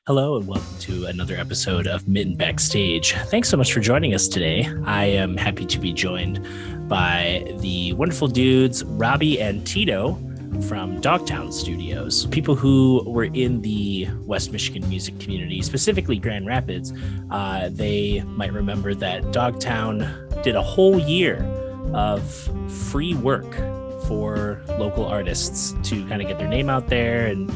Hello and welcome to another episode of Mitten Backstage. Thanks so much for joining us today. I am happy to be joined by the wonderful dudes Robbie and Tito from Dogtown Studios. People who were in the West Michigan music community, specifically Grand Rapids, they might remember that Dogtown did a whole year of free work for local artists to kind of get their name out there and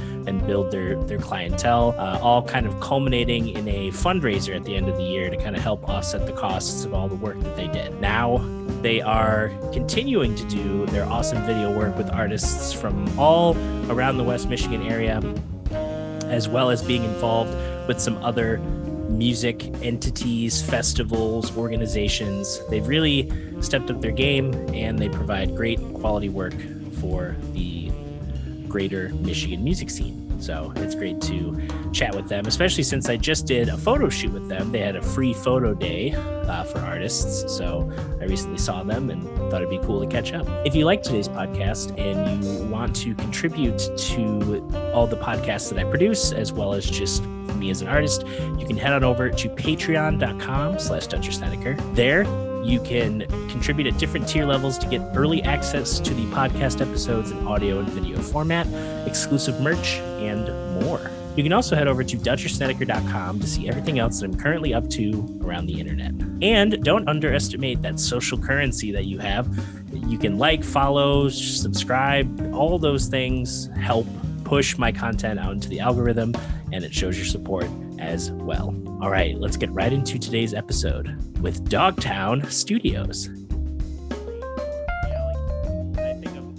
build their clientele, all kind of culminating in a fundraiser at the end of the year to kind of help offset the costs of all the work that they did. Now they are continuing to do their awesome video work with artists from all around the West Michigan area, as well as being involved with some other music entities, festivals, organizations. They've really stepped up their game and they provide great quality work for the greater Michigan music scene. So it's great to chat with them, especially since I just did a photo shoot with them. They had a free photo day for artists. So I recently saw them and thought it'd be cool to catch up. If you like today's podcast and you want to contribute to all the podcasts that I produce, as well as just me as an artist, you can head on over to patreon.com/Snedeker. There, you can contribute at different tier levels to get early access to the podcast episodes in audio and video format, exclusive merch, and more. You can also head over to DutcherSnedeker.com to see everything else that I'm currently up to around the internet. And don't underestimate that social currency that you have. You can like, follow, subscribe, all those things help push my content out into the algorithm, and it shows your support as well. All right, let's get right into today's episode with Dogtown Studios. I think of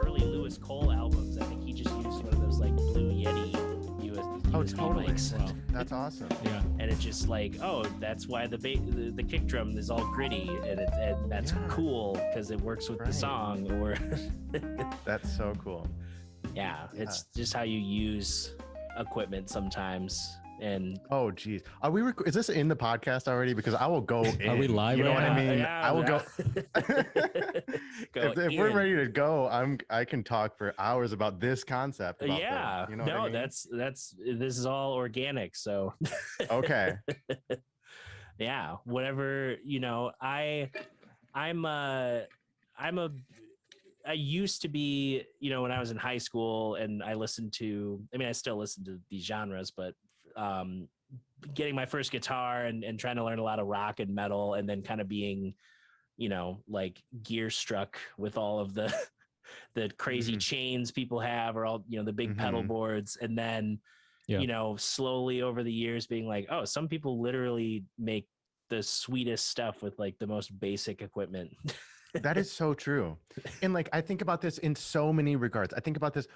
early Lewis Cole albums. I think he just used one of those like Blue Yeti USB totally. mics. Wow, that's awesome. Yeah, and it's just like, oh, that's why the kick drum is all gritty, and that's cool because it works with the song. Or that's so cool. Yeah, it's just how you use equipment sometimes. And oh geez, are we is this in the podcast already? Because I will go in. Are we live? You know right what now? I mean? Yeah, I will go. If we're in. ready to go, I can talk for hours about this concept. About Yeah, you know no, what I mean? this is all organic. So Okay. Yeah, whatever, I used to be, when I was in high school and I still listen to these genres, but getting my first guitar and trying to learn a lot of rock and metal, and then kind of being, like gear struck with all of the crazy chains people have, or all, the big pedal boards. And then, slowly over the years being like, oh, some people literally make the sweetest stuff with like the most basic equipment. That is so true. And like, I think about this in so many regards. I think about this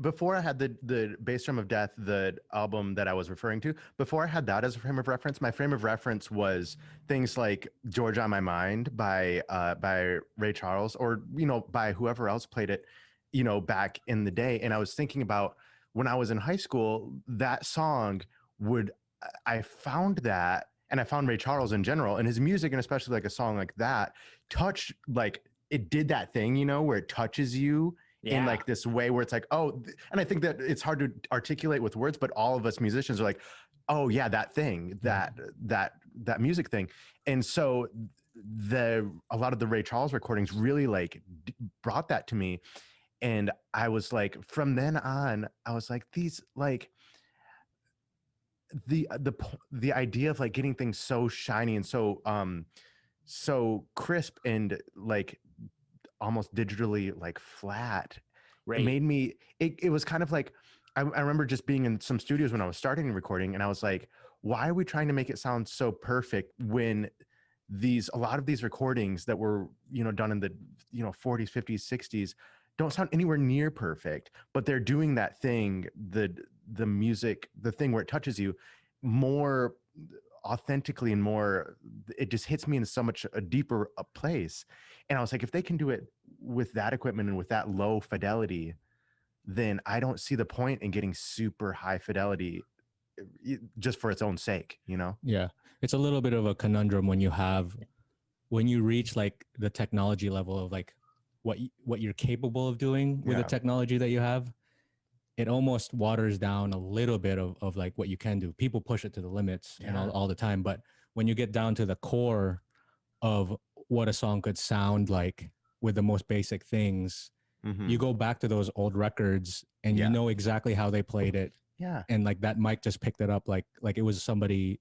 before I had the Bass Drum of Death, the album that I was referring to, before I had that as a frame of reference, my frame of reference was things like Georgia on My Mind by Ray Charles, or, by whoever else played it, back in the day. And I was thinking about when I was in high school, that song I found that, and I found Ray Charles in general, and his music, and especially like a song like that, touched, like it did that thing, where it touches you in like this way where it's like, oh, and I think that it's hard to articulate with words, but all of us musicians are like, oh yeah, that thing, that music thing. And so a lot of the Ray Charles recordings really like brought that to me. And I was like, from then on, I was like, these like, the idea of like getting things so shiny and so crisp and like almost digitally like flat, it made me, it was kind of like, I remember just being in some studios when I was starting recording, and I was like, why are we trying to make it sound so perfect when a lot of these recordings that were, done in the, 40s, 50s, 60s don't sound anywhere near perfect, but they're doing that thing, the music, the thing where it touches you more authentically and more, it just hits me in so much a deeper place. And I was like, if they can do it with that equipment and with that low fidelity, then I don't see the point in getting super high fidelity just for its own sake, Yeah. It's a little bit of a conundrum when you reach like the technology level of like what you're capable of doing with the technology that you have. it almost waters down a little bit of like what you can do. People push it to the limits and all the time, but when you get down to the core of what a song could sound like with the most basic things, you go back to those old records and you know exactly how they played it. Yeah. And like that mic just picked it up like it was somebody's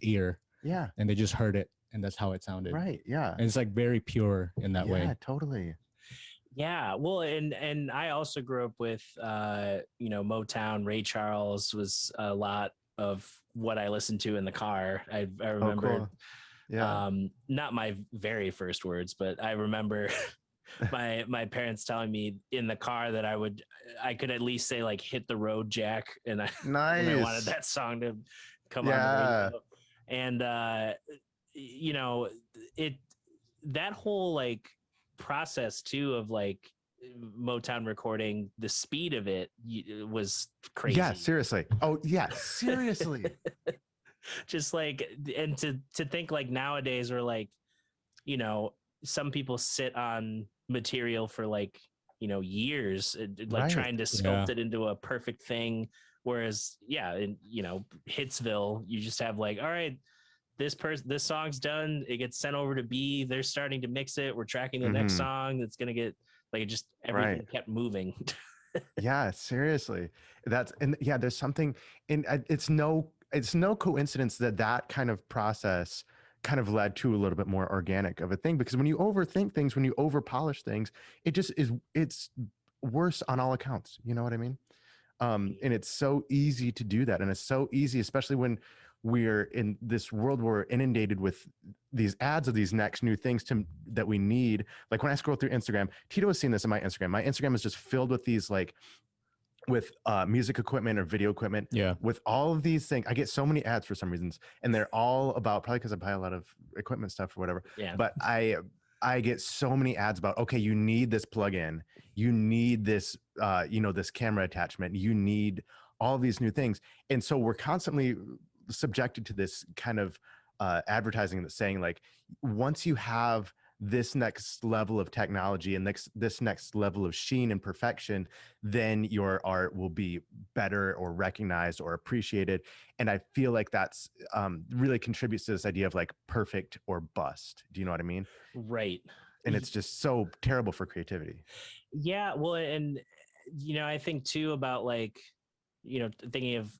ear. Yeah. And they just heard it and that's how it sounded. Right. Yeah. And it's like very pure in that way. Yeah, totally. Yeah, well, and I also grew up with Motown. Ray Charles was a lot of what I listened to in the car. I remember, cool. Yeah, not my very first words, but I remember my parents telling me in the car that I could at least say like "Hit the Road, Jack," and I wanted that song to come on the radio. And that whole like process too of like Motown recording, the speed of it was crazy. Yeah, seriously. Oh yeah, seriously. Just like, and to think like nowadays we're like, some people sit on material for like, years, like trying to sculpt it into a perfect thing. Whereas, in Hitsville, you just have like, all right, this song's done. It gets sent over to B. They're starting to mix it. We're tracking the next song. That's gonna get like just everything kept moving. Yeah, seriously. There's something, and it's no coincidence that kind of process kind of led to a little bit more organic of a thing, because when you overthink things, when you over polish things, it's worse on all accounts. You know what I mean? And it's so easy to do that, and it's so easy, especially when we're in this world where we're inundated with these ads of these next new things that we need. Like when I scroll through Instagram, Tito has seen this in my Instagram. My Instagram is just filled with these like with music equipment or video equipment. Yeah. With all of these things, I get so many ads for some reasons, and they're all about, probably because I buy a lot of equipment stuff or whatever. Yeah. But I get so many ads about, okay, you need this plugin, you need this, this camera attachment, you need all these new things, and so we're constantly subjected to this kind of advertising that's saying like, once you have this next level of technology and this next level of sheen and perfection, then your art will be better or recognized or appreciated. And I feel like that's really contributes to this idea of like perfect or bust. Do you know what I mean? Right. And it's just so terrible for creativity. Yeah. Well, and, I think too about like, thinking of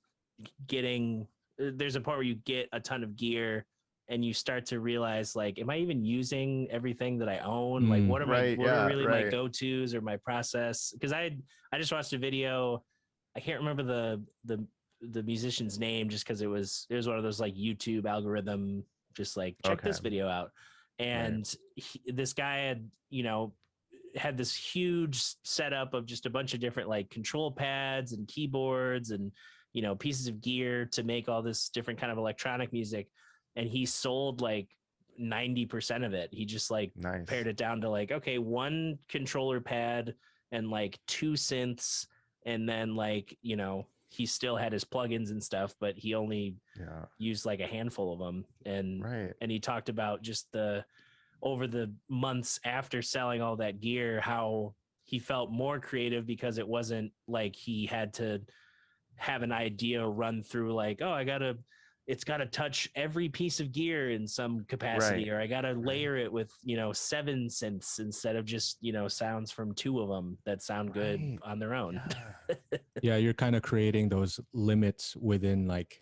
there's a point where you get a ton of gear and you start to realize like, am I even using everything that I own? Like what are my go-tos or my process? Because I just watched a video. I can't remember the musician's name just because it was one of those like YouTube algorithm, just like check this video out. And this guy had this huge setup of just a bunch of different like control pads and keyboards and pieces of gear to make all this different kind of electronic music. And he sold like 90% of it. He just like pared it down to like, okay, one controller pad and like 2 synths. And then like, he still had his plugins and stuff, but he only used like a handful of them. And he talked about just over the months after selling all that gear, how he felt more creative because it wasn't like he had to have an idea run through like, oh, it's got to touch every piece of gear in some capacity, or I got to layer it with, 7 synths instead of just, sounds from 2 of them that sound good on their own. Yeah. You're kind of creating those limits within like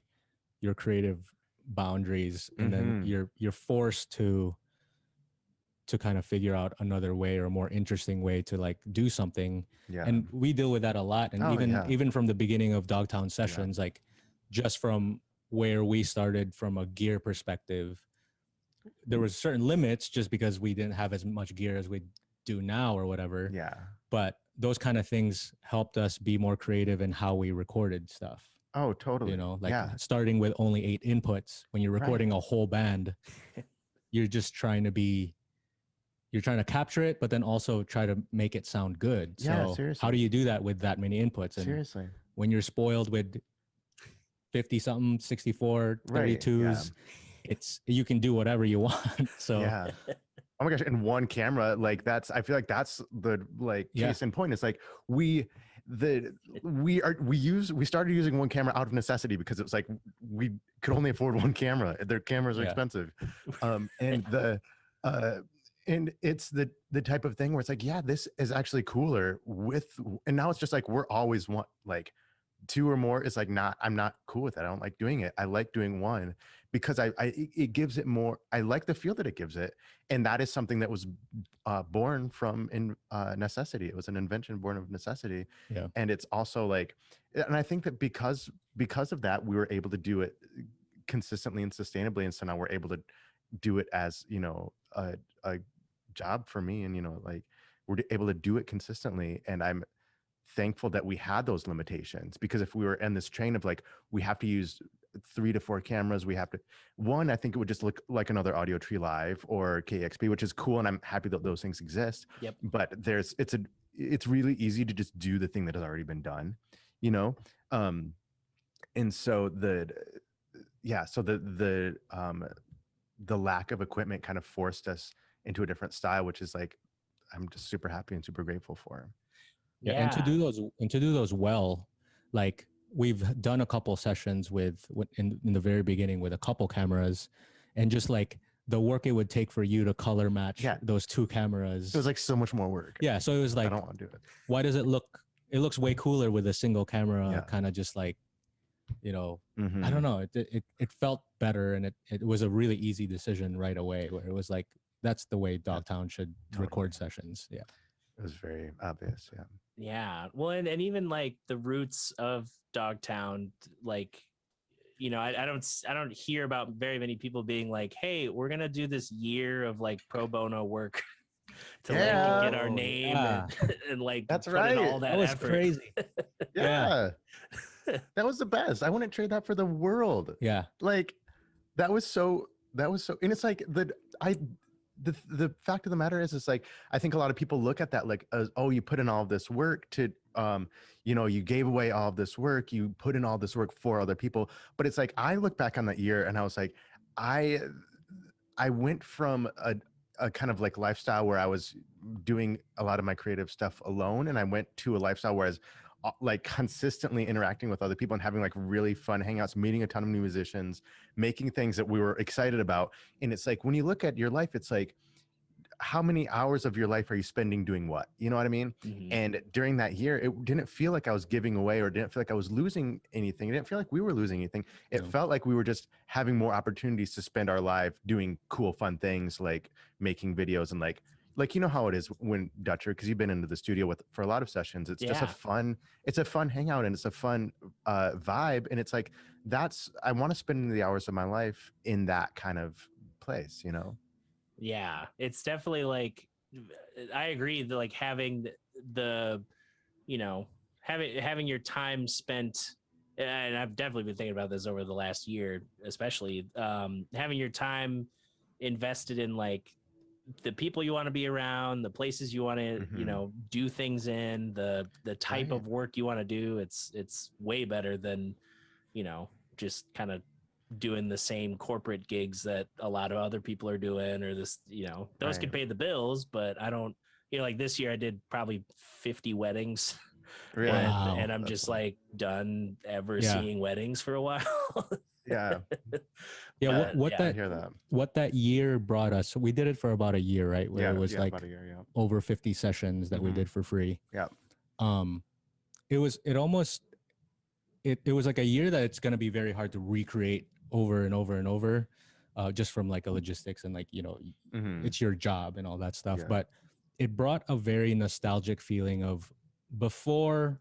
your creative boundaries. And then you're forced to kind of figure out another way or a more interesting way to like do something. Yeah. And we deal with that a lot. And even from the beginning of Dogtown sessions, like just from where we started from a gear perspective, there was certain limits just because we didn't have as much gear as we do now or whatever. Yeah. But those kind of things helped us be more creative in how we recorded stuff. Oh, totally. Starting with only 8 inputs when you're recording a whole band, you're just trying to capture it, but then also try to make it sound good. Yeah, so seriously. How do you do that with that many inputs? And seriously, when you're spoiled with 50 something, 64, 32s, you can do whatever you want. So oh my gosh, and one camera, like I feel like that's the like case in point. It's like we started using one camera out of necessity because it was like we could only afford one camera. Their cameras are expensive, and it's the type of thing where it's like, yeah, this is actually cooler and now it's just like we're always one, like two or more is like I'm not cool with it. I don't like doing it. I like doing one because it gives it more. I like the feel that it gives it, and that is something that was born from necessity. It was an invention born of necessity. Yeah. And it's also like, and I think that because of that, we were able to do it consistently and sustainably, and so now we're able to do it as, you know, a job for me, and, you know, like we're able to do it consistently, and I'm thankful that we had those limitations, because if we were in this train of like we have to use 3 to 4 cameras, we have to I think it would just look like another Audio Tree Live or KXP, which is cool, and I'm happy that those things exist. Yep. But it's really easy to just do the thing that has already been done, you know. And so the lack of equipment kind of forced us into a different style, which is like I'm just super happy and super grateful for. Yeah, and to do those well, like we've done a couple sessions in the very beginning with a couple cameras, and just like the work it would take for you to color match those 2 cameras. It was like so much more work. Yeah, so it was like, I don't want to do it. Why does it look? It looks way cooler with a single camera, kind of just like, you know, I don't know. It felt better, and it was a really easy decision right away, where it was like, that's the way Dogtown should record sessions. Yeah. It was very obvious. Yeah. Yeah. Well, and even like the roots of Dogtown, like, you know, I don't hear about very many people being like, hey, we're going to do this year of like pro bono work to like get our name and like, that's put right. in all that was effort. Crazy. Yeah. That was the best. I wouldn't trade that for the world. Yeah. Like that was so, and it's like the fact of the matter is, it's like, I think a lot of people look at that like, oh, you put in all of this work to, you know, you gave away all of this work, you put in all this work for other people. But it's like, I look back on that year and I was like, I went from a kind of like lifestyle where I was doing a lot of my creative stuff alone, and I went to a lifestyle where I was like consistently interacting with other people and having like really fun hangouts, meeting a ton of new musicians, making things that we were excited about. And it's like, when you look at your life, it's like, how many hours of your life are you spending doing what? You know what I mean? Mm-hmm. And during that year, it didn't feel like I was giving away, or didn't feel like I was losing anything. It didn't feel like we were losing anything. It felt like we were just having more opportunities to spend our life doing cool, fun things, like making videos and like, you know how it is when Dutcher, because you've been into the studio for a lot of sessions. It's just it's a fun hangout, and it's a fun vibe. And it's like, I want to spend the hours of my life in that kind of place, you know? Yeah, it's definitely like, I agree that like having the, you know, having your time spent, and I've definitely been thinking about this over the last year, especially having your time invested in like the people you want to be around, the places you want to, you know, do things in, the type of work you want to do. It's way better than, you know, just kind of doing the same corporate gigs that a lot of other people are doing, or this, you know, those can pay the bills, but I don't, you know, like this year I did probably 50 weddings. Really? And I'm just like done ever seeing weddings for a while. Yeah. Yeah. I hear that. What that year brought us, we did it for about a year, right? Where it was like about a year, over 50 sessions that we did for free. Yeah. It was like a year that it's going to be very hard to recreate over and over and over, just from like a logistics and like, you know, it's your job and all that stuff. Yeah. But it brought a very nostalgic feeling of before,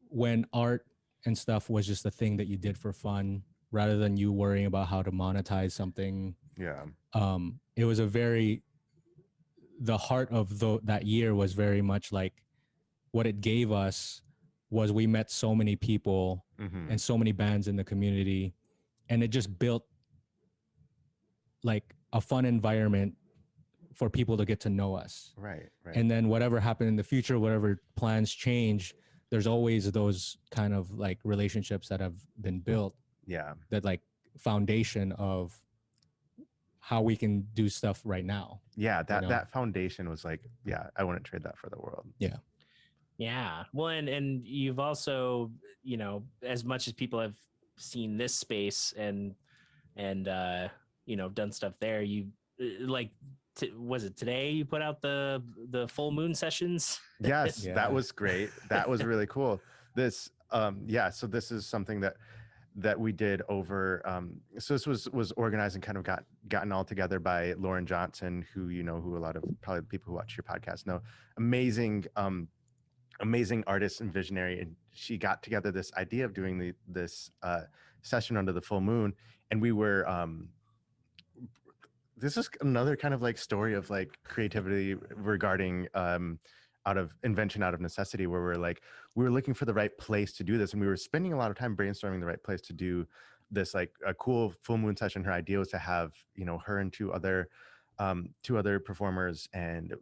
when art and stuff was just a thing that you did for fun rather than you worrying about how to monetize something. Yeah. It was the heart of that year was very much like, what it gave us was we met so many people and so many bands in the community, and it just built like a fun environment for people to get to know us. Right. And then whatever happened in the future, whatever plans change, there's always those kind of like relationships that have been built. Yeah. That like foundation of how we can do stuff right now. Yeah. That foundation was like, I wouldn't trade that for the world. Yeah. Yeah. Well, and you've also, as much as people have seen this space and done stuff there, you like was it today you put out the full moon sessions? Yes, that Yeah. was great. That was really cool. This yeah, so this is something that we did over so this was organized and kind of gotten all together by Lauren Johnson, who who a lot of probably the people who watch your podcast know. Amazing artist and visionary, and she got together this idea of doing this session under the full moon. And we were this is another kind of like story of like creativity regarding out of invention, out of necessity, where we were looking for the right place to do this, and we were spending a lot of time brainstorming the right place to do this, like a cool full moon session. Her idea was to have her and two other performers, and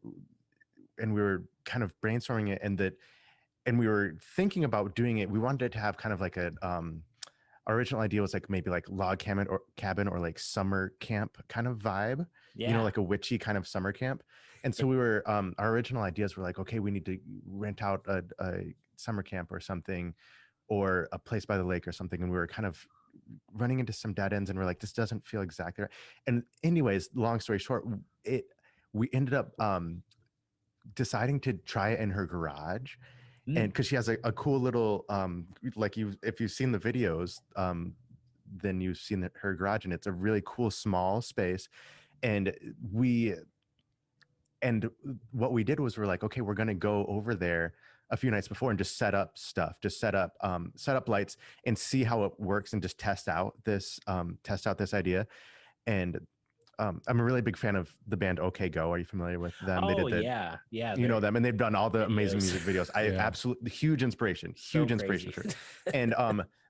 we were kind of brainstorming it, and we were thinking about doing it. We wanted it to have kind of like a our original idea was like maybe like log cabin or like summer camp kind of vibe, Yeah. like a witchy kind of summer camp. And so we were our original ideas were like, okay, we need to rent out a summer camp or something, or a place by the lake or something. And we were kind of running into some dead ends, and we're like, this doesn't feel exactly right. And anyways, long story short, we ended up deciding to try it in her garage. And because she has a cool little like, if you've seen the videos, then you've seen her garage, and it's a really cool small space. And what we did was we're like, okay, we're gonna go over there a few nights before and just set up stuff, just set up lights and see how it works, and just test out this idea. And I'm a really big fan of the band OK Go. Are you familiar with them? Oh, yeah. You know them, and they've done all the amazing videos. music videos. I absolutely huge inspiration So for sure. And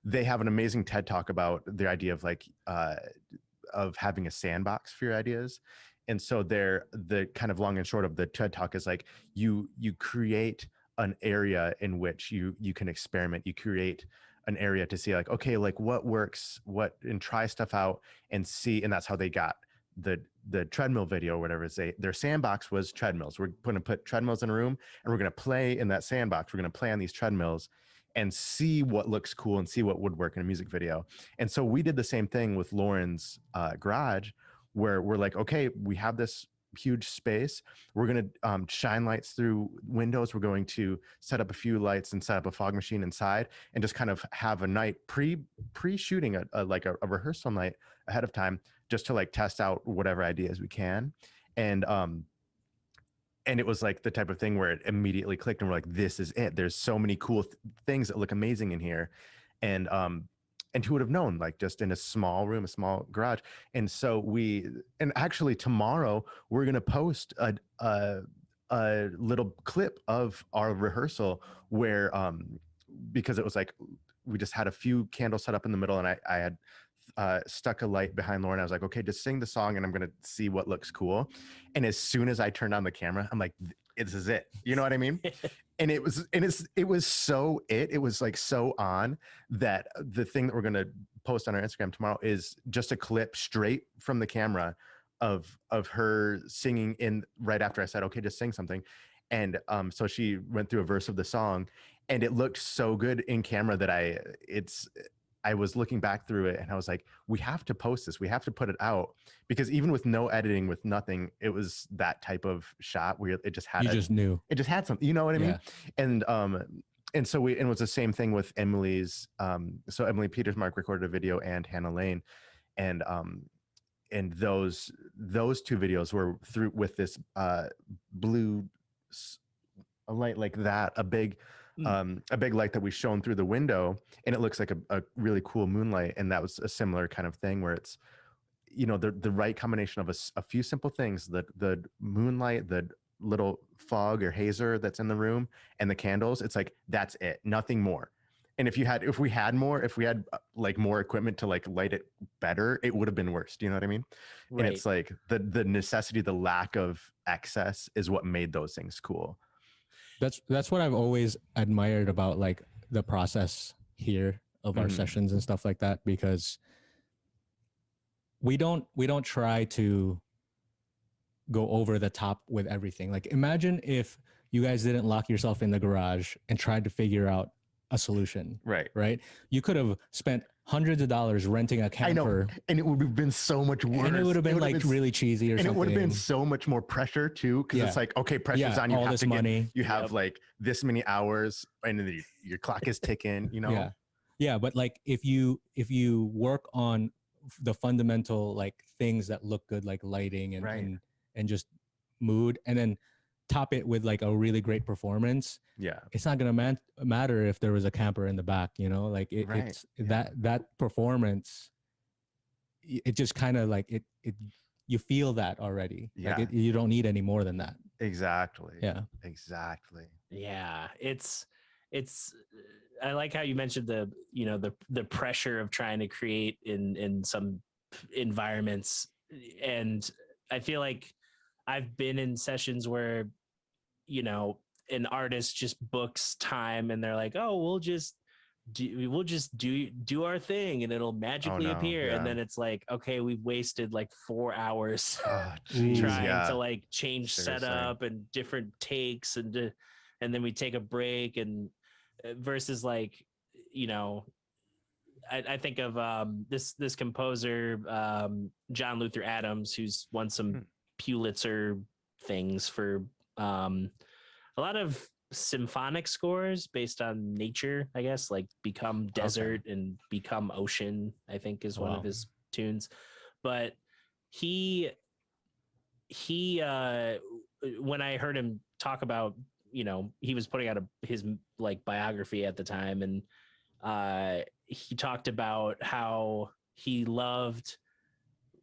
they have an amazing TED talk about their idea of like of having a sandbox for your ideas. And so the kind of long and short of the TED talk is like you create an area in which you can experiment. You create an area to see like, okay, like what works, and try stuff out and see. And that's how they got the treadmill video or whatever. Their sandbox was treadmills. We're going to put treadmills in a room, and we're going to play in that sandbox. We're going to play on these treadmills and see what looks cool and see what would work in a music video. And so we did the same thing with Lauren's garage, where we're like, okay, we have this huge space. We're going to shine lights through windows. We're going to set up a few lights and set up a fog machine inside, and just kind of have a night pre-shooting a rehearsal night ahead of time, just to like test out whatever ideas we can. And it was like the type of thing where it immediately clicked, and we're like, this is it. There's so many cool things that look amazing in here. And who would have known, like just in a small room, a small garage. And so actually tomorrow we're going to post a little clip of our rehearsal where, because it was like, we just had a few candles set up in the middle, and I had stuck a light behind Lauren. I was like, okay, just sing the song, and I'm going to see what looks cool. And as soon as I turned on the camera, I'm like, this is it. You know what I mean? And it was like so on that the thing that we're going to post on our Instagram tomorrow is just a clip straight from the camera of her singing in right after I said, okay, just sing something. And so she went through a verse of the song, and it looked so good in camera that I was looking back through it, and I was like, we have to post this. We have to put it out, because even with no editing, with nothing, it was that type of shot where it just had, just knew. It just had something, you know what I mean? And so it was the same thing with Emily's. So Emily Petersmark recorded a video, and Hannah Lane. And those two videos were through with this blue a light like that, a big light that we shone through the window, and it looks like a really cool moonlight. And that was a similar kind of thing where it's, the right combination of a few simple things, the moonlight, the little fog or hazer that's in the room, and the candles. It's like, that's it, nothing more. And if we had like more equipment to like light it better, it would have been worse. Do you know what I mean? Right. And it's like the necessity, the lack of excess is what made those things cool. That's what I've always admired about like the process here of our sessions and stuff like that, because we don't try to go over the top with everything. Like, imagine if you guys didn't lock yourself in the garage and tried to figure out a solution. Right. You could have spent hundreds of dollars renting a camper. I know, and it would have been so much worse. And it would have been like really cheesy or and something. It would have been so much more pressure too, because it's like, okay, pressure's on you. All have this to money. You have like this many hours, and then your clock is ticking. You know. Yeah, but like if you work on the fundamental like things that look good, like lighting and just mood, and then top it with like a really great performance. Yeah, it's not gonna matter if there was a camper in the back, you know, like it's that performance. It just kind of like it you feel that already. Yeah, like you don't need any more than that. Exactly. Yeah, exactly. Yeah, it's I like how you mentioned the pressure of trying to create in some environments, and I feel like I've been in sessions where, you know, an artist just books time and they're like, oh, we'll just do our thing and it'll magically appear. And then it's like, okay, we've wasted like 4 hours trying to like change setup and different takes and then we take a break, and versus like, you know, I think of this composer, John Luther Adams, who's won some Pulitzer things for a lot of symphonic scores based on nature, I guess, like Become Desert and Become Ocean, I think is one of his tunes. But he when I heard him talk about, you know, he was putting out his like biography at the time, and he talked about how he loved,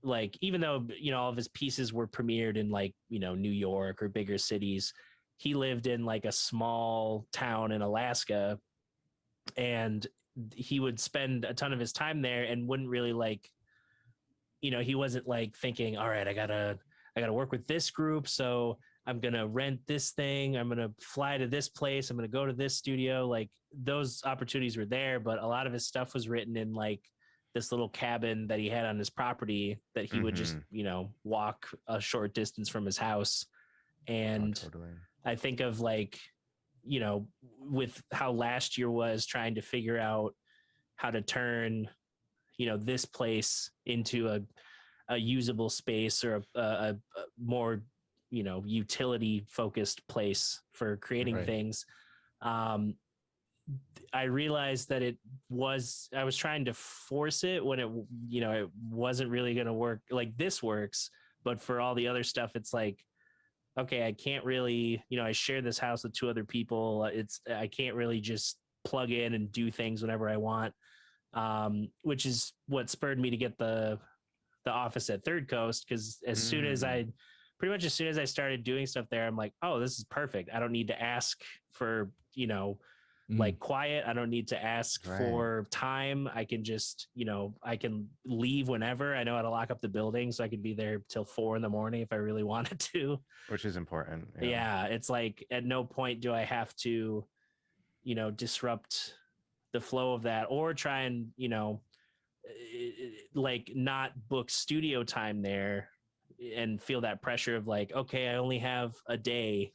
like, even though, you know, all of his pieces were premiered in like, you know, New York or bigger cities, he lived in like a small town in Alaska, and he would spend a ton of his time there and wouldn't really like, you know, he wasn't like thinking, all right, I gotta work with this group, so I'm gonna rent this thing, I'm gonna fly to this place, I'm gonna go to this studio. Like, those opportunities were there, but a lot of his stuff was written in like this little cabin that he had on his property that he would just, you know, walk a short distance from his house. And I think of like, you know, with how last year was trying to figure out how to turn, you know, this place into a usable space or a more, you know, utility focused place for creating things. I realized that I was trying to force it when it, you know, it wasn't really going to work. Like, this works, but for all the other stuff, it's like, okay, I can't really, you know, I share this house with 2 other people. I can't really just plug in and do things whenever I want. Which is what spurred me to get the office at Third Coast. Cause as soon as I started doing stuff there, I'm like, oh, this is perfect. I don't need to ask for, you know, like quiet. I don't need to ask for time. I can just, you know, I can leave whenever. I know how to lock up the building, so I could be there till 4 a.m. if I really wanted to. Which is important. Yeah. It's like, at no point do I have to, you know, disrupt the flow of that, or try and, you know, like not book studio time there and feel that pressure of like, okay, I only have a day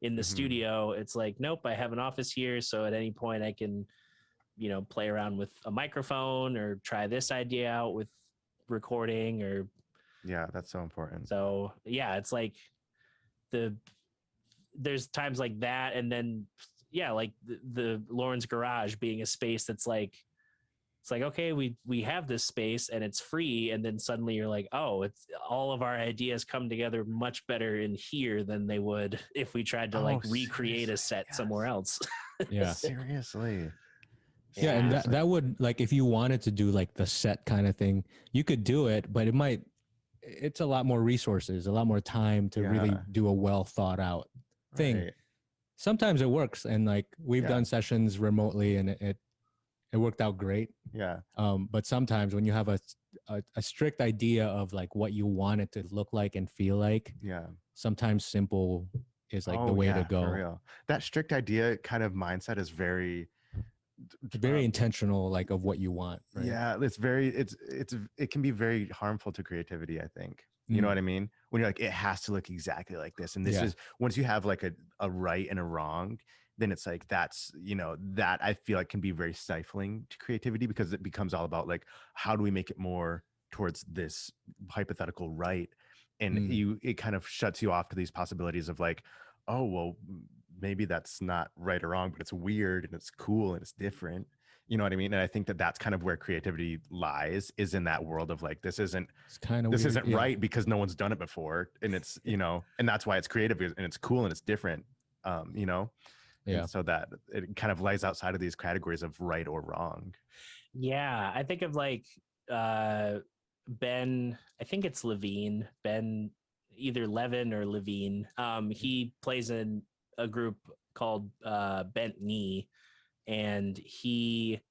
in the studio. It's like, nope, I have an office here, so at any point I can, you know, play around with a microphone or try this idea out with recording. Or that's so important. So it's like there's times like that, and then like the Lauren's garage being a space that's like, it's like, okay, we have this space and it's free, and then suddenly you're like, oh, it's all of our ideas come together much better in here than they would if we tried to recreate a set somewhere else. Seriously. Yeah, and that would, like, if you wanted to do like the set kind of thing, you could do it, but it's a lot more resources, a lot more time to really do a well thought out thing. Sometimes it works, and like we've done sessions remotely and it worked out great. But sometimes when you have a strict idea of like what you want it to look like and feel like, sometimes simple is like the way to go. For real. That strict idea kind of mindset is very intentional, like, of what you want. Right? Yeah, it can be very harmful to creativity, I think. You know what I mean? When you're like, it has to look exactly like this. And this is, once you have like a right and a wrong, then it's like, that's, you know, that I feel like can be very stifling to creativity, because it becomes all about like, how do we make it more towards this hypothetical right? And it kind of shuts you off to these possibilities of like, oh, well, maybe that's not right or wrong, but it's weird and it's cool and it's different. You know what I mean? And I think that that's kind of where creativity lies, is in that world of like, this isn't right because no one's done it before. And it's, you know, and that's why it's creative and it's cool and it's different, you know? Yeah. And so that it kind of lies outside of these categories of right or wrong. Yeah. I think of like Ben, I think it's Levine, Ben, either Levin or Levine. He plays in a group called Bent Knee. And he,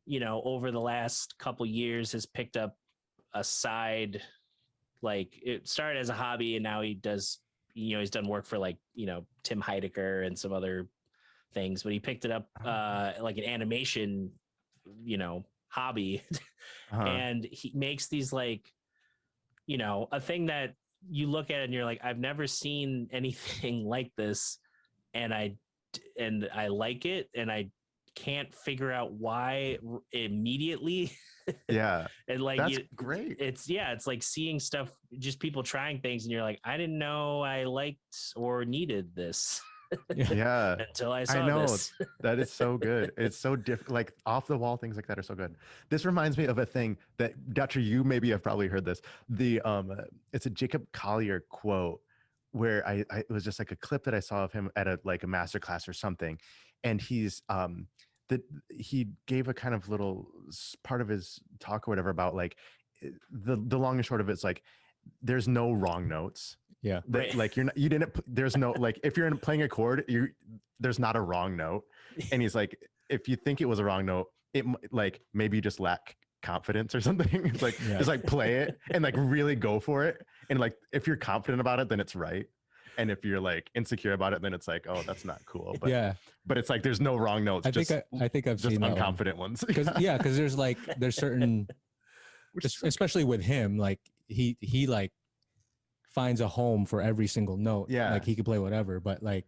you know, over the last couple years has picked up a side, like it started as a hobby and now he does, you know, he's done work for like, you know, Tim Heidecker and some other things, but he picked it up like an animation, you know, hobby. And he makes these like, you know, a thing that you look at and you're like, I've never seen anything like this. And I like it, and I can't figure out why immediately. Yeah. And like, that's great. It's like seeing stuff, just people trying things, and you're like, I didn't know I liked or needed this. Yeah. Until I saw this. That is so good. It's so different. Like off the wall things like that are so good. This reminds me of a thing that, Dr. You maybe have probably heard this. It's a Jacob Collier quote where it was just like a clip that I saw of him at a master class or something. And he's, he gave a kind of little part of his talk or whatever about like the long and short of it's like, there's no wrong notes. Yeah. That, like there's no, like, if you're playing a chord, there's not a wrong note. And he's like, if you think it was a wrong note, it like, maybe you just lack confidence or something. It's like, just like play it and like really go for it. And like, if you're confident about it, then it's right. And if you're like insecure about it, then it's like, oh, that's not cool. But but it's like, there's no wrong notes. I think I've just seen unconfident ones. Because there's certain, especially with him, like he like finds a home for every single note. Yeah. Like he could play whatever, but like,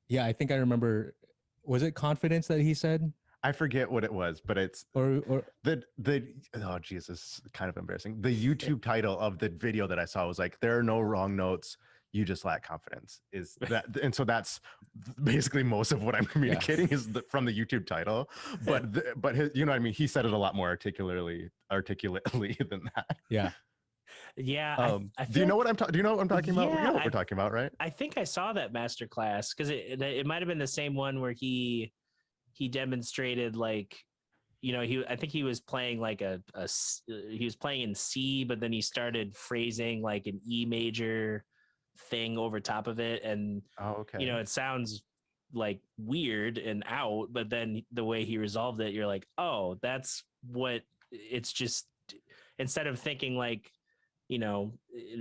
yeah, I think I remember, was it confidence that he said? I forget what it was, but it's or oh Jesus, kind of embarrassing. The YouTube title of the video that I saw was like, there are no wrong notes, you just lack confidence. Is that, and so that's basically most of what I'm communicating is from the YouTube title. But his, you know what I mean? He said it a lot more articulately than that. Yeah. Yeah. Do you know what I'm talking about? You know what we're talking about, right? I think I saw that master class because it might have been the same one where he demonstrated like, you know, I think he was playing like he was playing in C, but then he started phrasing like an E major thing over top of it. And, you know, it sounds like weird and out, but then the way he resolved it, you're like, oh, that's what it's just, instead of thinking like, you know,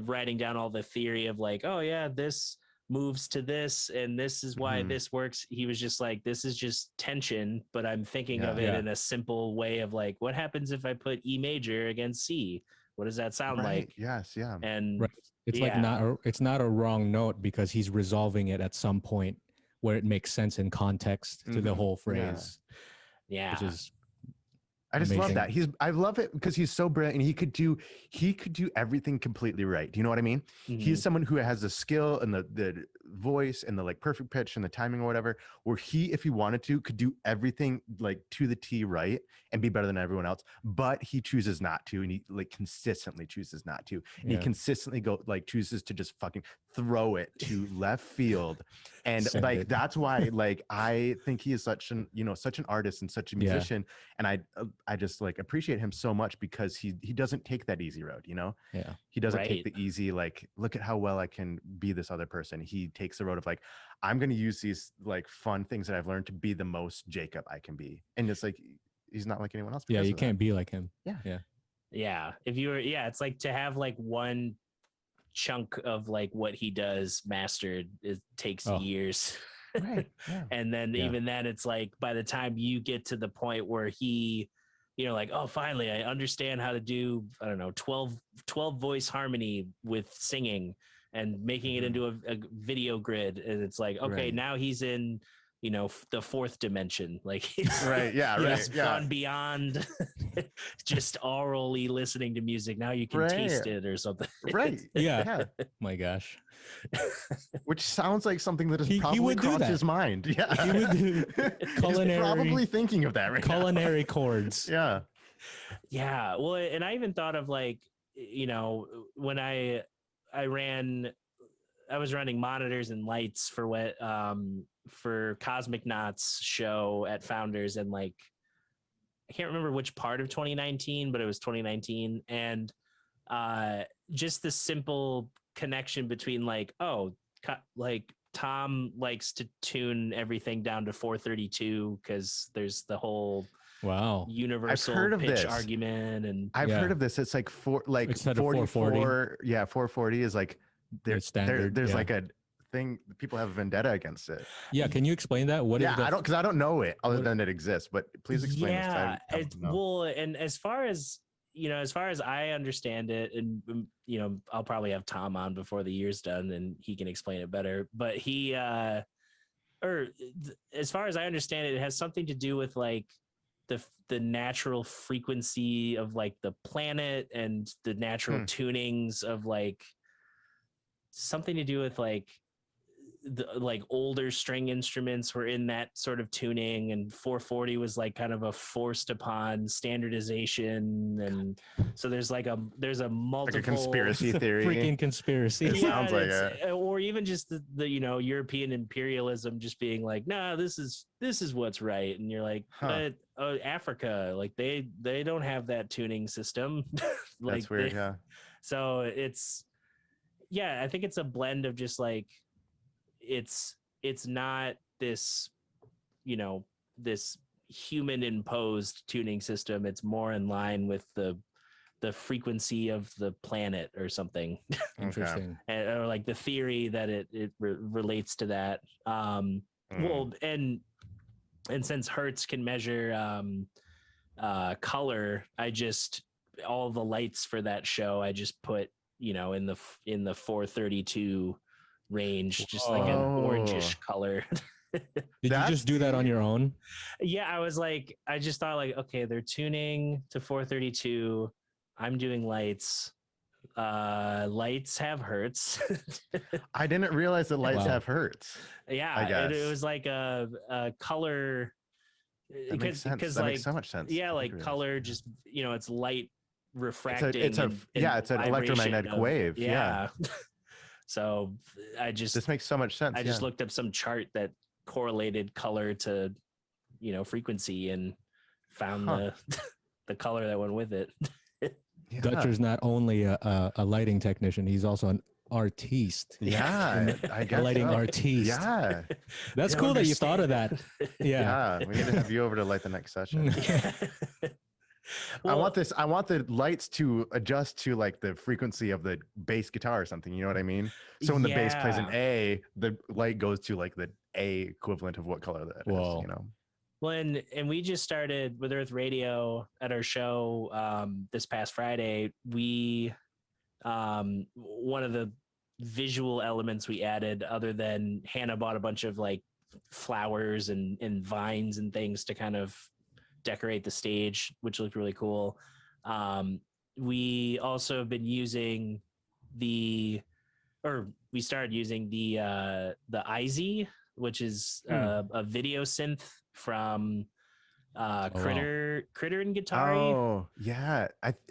writing down all the theory of like, oh yeah, this moves to this and this is why this works. He was just like, this is just tension, but I'm thinking of it in a simple way of like, what happens if I put E major against C? What does that sound like? Yes. Yeah. And it's like it's not a wrong note because he's resolving it at some point where it makes sense in context to the whole phrase. Yeah. Which is I just amazing. love that. I love it because he's so brilliant and he could do everything completely right. Do you know what I mean? He's someone who has the skill and the voice and the like perfect pitch and the timing or whatever, where he, if he wanted to, could do everything like to the T right and be better than everyone else, but he chooses not to, and he like consistently chooses not to. And he consistently chooses to just fucking throw it to left field. And that's why like I think he is such an artist and such a musician. And I just like appreciate him so much because he doesn't take that easy road, you know? Yeah. He doesn't take the easy, like, look at how well I can be this other person. He takes the road of like, I'm going to use these like fun things that I've learned to be the most Jacob I can be. And it's like, he's not like anyone else. Yeah. You can't be like him. Yeah. Yeah. Yeah. If you were, it's like to have like one chunk of like what he does mastered, it takes years. Right. Yeah. And then even then it's like by the time you get to the point where he, like, oh, finally I understand how to do, I don't know, 12 voice harmony with singing and making it into a video grid. And it's like, okay, Right. now he's in, the fourth dimension. Like Right. Yeah. Right. he's Yeah. gone beyond just orally listening to music. Now you can taste it or something. Right. Yeah. My gosh. Which sounds like something that has He probably would do crossed that. his mind. Yeah. He would do culinary, He's probably thinking of that right culinary chords. now. Yeah. Well, and I even thought of like, when I was running monitors and lights for for Cosmic Knots show at Founders, and like I can't remember which part of 2019, but it was 2019, and just the simple connection between like, like Tom likes to tune everything down to 432 because there's the whole universal pitch argument, and I've heard of this. It's like 444. Yeah, 440 is like there's like a thing people have a vendetta against it. Yeah, can you explain that? Because I don't know it other than it exists, but please explain this. Well, and as far as I understand it, and I'll probably have Tom on before the year's done and he can explain it better, but as far as I understand it, it has something to do with like the natural frequency of like the planet and the natural tunings of like something to do with like the older string instruments were in that sort of tuning, and 440 was like kind of a forced upon standardization, and so there's a multiple, like a conspiracy theory, freaking conspiracy. It sounds like it. Or even just the European imperialism just being like, nah, this is what's right, and you're like, but Africa, like they don't have that tuning system. Like, that's weird. Yeah. So I think it's a blend of just like, it's not this, this human imposed tuning system. It's more in line with the frequency of the planet or something. Interesting. Or like the theory that it relates to that. Well, and since Hertz can measure color, all the lights for that show, I just put, in the 432 range, just like an orangish color. Did you just do that on your own? Yeah, I just thought like, okay, they're tuning to 432. I'm doing lights. Lights have Hertz. I didn't realize that lights have Hertz. Yeah, it was like a color. That makes sense. That makes so much sense. Yeah, like color, just it's light refracting. It's an electromagnetic wave. Yeah. So this makes so much sense. I just looked up some chart that correlated color to, frequency, and found the color that went with it. Yeah. Dutcher's not only a lighting technician, he's also an artiste. Yeah, I guess a lighting artiste. Yeah, that's cool that you thought of that. Yeah, we need to have you over to light the next session. Well, I want the lights to adjust to like the frequency of the bass guitar or something. You know what I mean? So when the bass plays an A, the light goes to like the A equivalent of what color that is. Well, and we just started with Earth Radio at our show this past Friday. We one of the visual elements we added, other than Hannah bought a bunch of like flowers and vines and things to kind of decorate the stage, which looked really cool. We also have been using we started using the IZ, which is a video synth from Critter and Guitari. Oh yeah,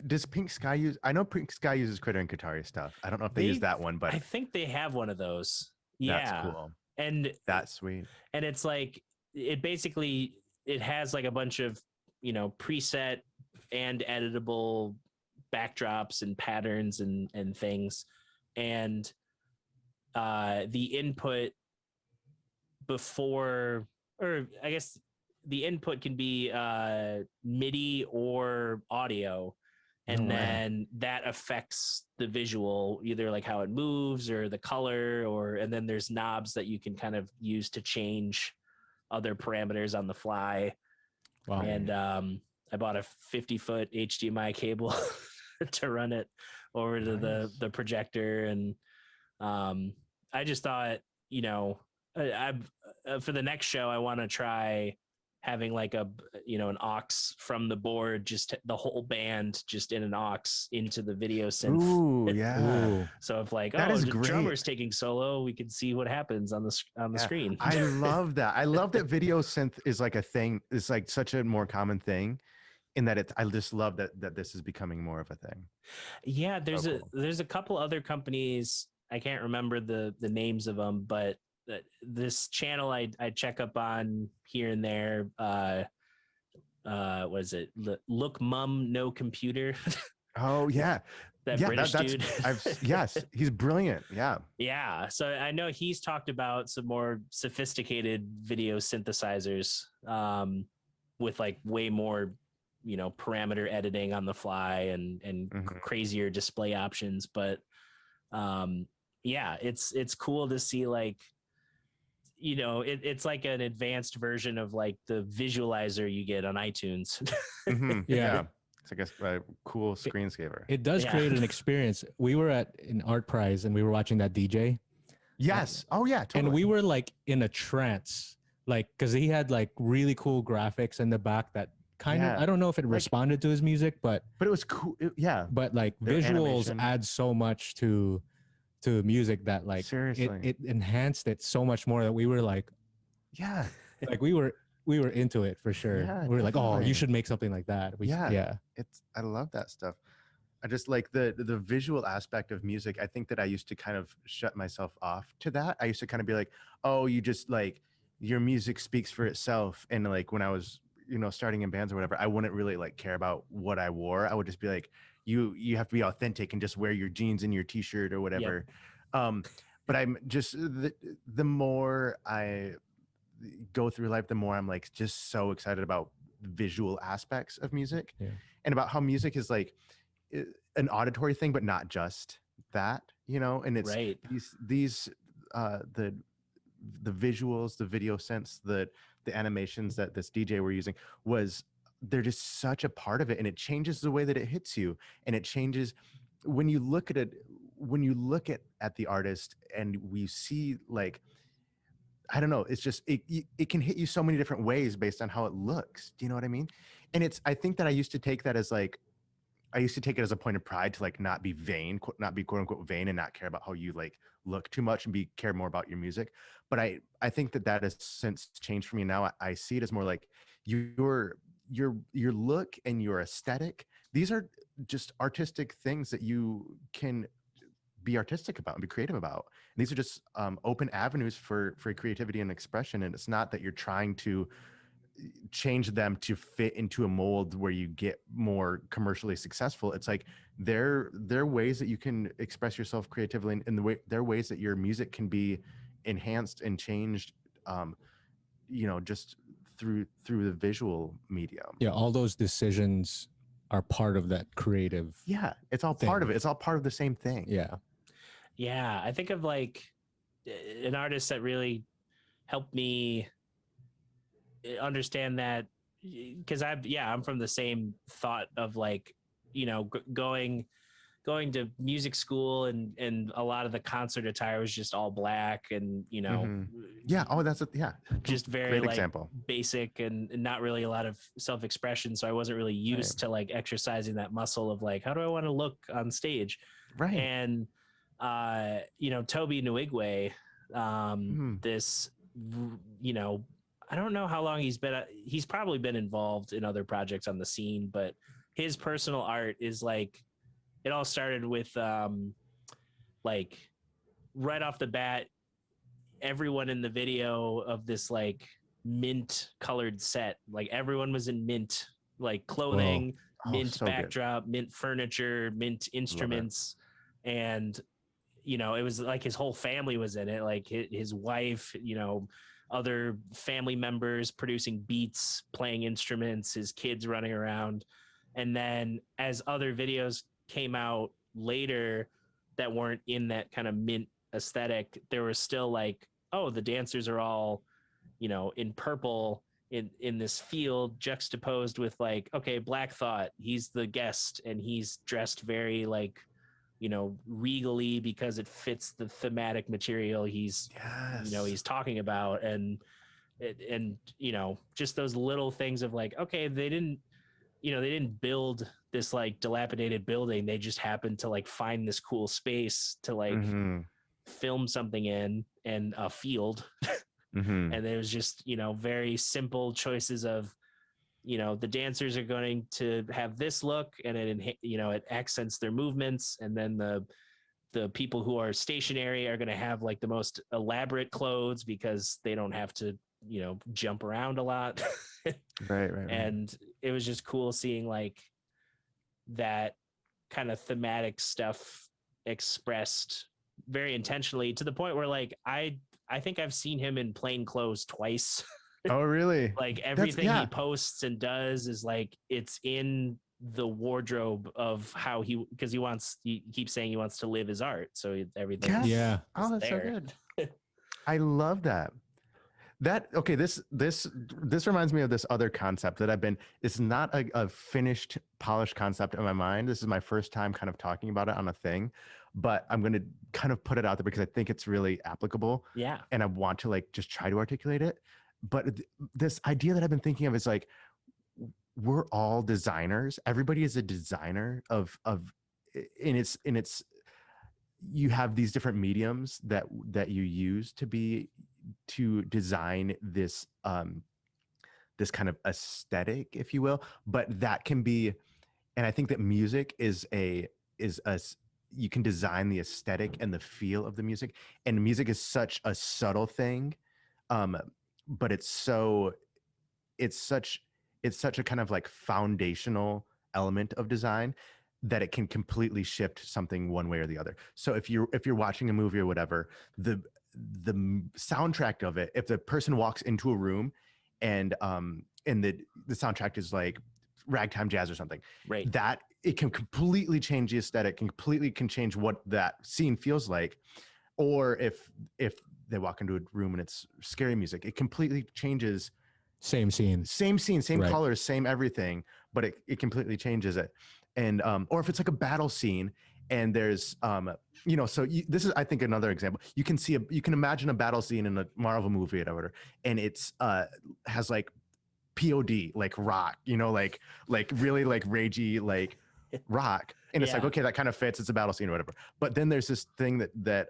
does Pink Sky use? I know Pink Sky uses Critter and Guitari stuff. I don't know if they use that one, but I think they have one of those. Yeah, that's cool. And that's sweet. And it's like it has like a bunch of preset and editable backdrops and patterns and things, and the input I guess the input can be MIDI or audio, and then that affects the visual, either like how it moves or the color, and then there's knobs that you can kind of use to change other parameters on the fly. Wow. And I bought a 50-foot HDMI cable to run it over to the projector. And I just thought, you know, I for the next show, I want to try having like an aux from the board, just the whole band just in an aux into the video synth. Ooh, yeah. Ooh. So if like, That is the great. drummer's taking solo, we can see what happens on the screen. I love that. I love that video synth is like a thing. It's like such a more common thing, in that I just love that this is becoming more of a thing. Yeah, there's cool. there's a couple other companies. I can't remember the names of them, but this channel I check up on here and there. What is it? Look, Mum, No Computer. Oh yeah, that British dude. Yes, he's brilliant. Yeah. Yeah. So I know he's talked about some more sophisticated video synthesizers with like way more, parameter editing on the fly and crazier display options. But yeah, it's cool to see like, it's like an advanced version of like the visualizer you get on iTunes. Yeah. It's like a cool screensaver. It does create an experience. We were at an art prize and we were watching that DJ. Yes. Oh yeah. Totally. And we were like in a trance, like, cause he had like really cool graphics in the back that kind of, I don't know if it responded to his music, but it was cool. But like their visuals animation add so much to music that like seriously it enhanced it so much more that we were like, like we were into it for sure. Yeah, we were like, oh, you should make something like that. I love that stuff. I just like the visual aspect of music. I think that I used to kind of shut myself off to that. I used to kind of be like, oh, you just like your music speaks for itself. And like when I was, starting in bands or whatever, I wouldn't really like care about what I wore. I would just be like, you have to be authentic and just wear your jeans and your t-shirt or whatever. Yep. But I'm just the more I go through life, the more I'm like just so excited about visual aspects of music and about how music is like an auditory thing, but not just that, and it's these the visuals, the video sense, the animations that this DJ were using they're just such a part of it, and it changes the way that it hits you, and it changes when you look at it, when you look at the artist and we see like, I don't know, it's just it can hit you so many different ways based on how it looks. Do you know what I mean? And I think that I used to take that as like, I used to take it as a point of pride to like not be vain, not be quote unquote vain, and not care about how you like look too much and care more about your music. But I think that has since changed for me now. I see it as more like your look and your aesthetic. These are just artistic things that you can be artistic about and be creative about. And these are just open avenues for creativity and expression. And it's not that you're trying to change them to fit into a mold where you get more commercially successful. It's like they're ways that you can express yourself creatively, and there are ways that your music can be enhanced and changed, just through the visual medium. Yeah, all those decisions are part of that creative. Yeah, it's all part of it. It's all part of the same thing. Yeah, I think of like an artist that really helped me understand that, because I'm from the same thought of like, going to music school and a lot of the concert attire was just all black and just very great like example. Basic and not really a lot of self-expression. So I wasn't really used to like exercising that muscle of like, how do I want to look on stage? Right. And Toby Nwigwe, this, I don't know how long he's probably been involved in other projects on the scene, but his personal art is like, it all started with like right off the bat, everyone in the video of this like mint colored set, like everyone was in mint, like clothing, mint backdrop, mint furniture, mint instruments. And, it was like his whole family was in it, like his wife, other family members producing beats, playing instruments, his kids running around. And then as other videos came out later that weren't in that kind of mint aesthetic, there was still like, oh, the dancers are all, in purple in this field juxtaposed with like, okay, Black Thought, he's the guest and he's dressed very like, you know, regally because it fits the thematic material he's you know, he's talking about. And you know, just those little things of like, okay, they didn't build this like dilapidated building, they just happened to like find this cool space to like film something in, and a field. And there was just, you know, very simple choices of, you know, the dancers are going to have this look, and it accents their movements, and then the people who are stationary are going to have like the most elaborate clothes because they don't have to, you know, jump around a lot. Right. And it was just cool seeing like that kind of thematic stuff expressed very intentionally, to the point where like I think I've seen him in plain clothes twice. Oh, really? Like everything he posts and does is like it's in the wardrobe of how because he keeps saying he wants to live his art, so everything oh, that's there. so good. I love that. This reminds me of this other concept that it's not a finished, polished concept in my mind. This is my first time kind of talking about it on a thing, but I'm going to kind of put it out there because I think it's really applicable. Yeah. And I want to like just try to articulate it. But this idea that I've been thinking of is like, we're all designers. Everybody is a designer of in its you have these different mediums that you use to design this this kind of aesthetic, if you will. But that can be, and I think that music is you can design the aesthetic and the feel of the music, and music is such a subtle thing, but it's such a kind of like foundational element of design that it can completely shift something one way or the other. So if you're watching a movie or whatever, the soundtrack of it, if the person walks into a room and the soundtrack is like ragtime jazz or something, right, that it can completely change the aesthetic, can change what that scene feels like. Or if they walk into a room and it's scary music, it completely changes. Same scene, same right. colors, same everything, but it completely changes it. And or if it's like a battle scene and there's this is, I think, another example. You can imagine a battle scene in a Marvel movie or whatever, and it's has like POD, like rock, like really like ragey, like rock. And it's like, okay, that kind of fits. It's a battle scene or whatever. But then there's this thing that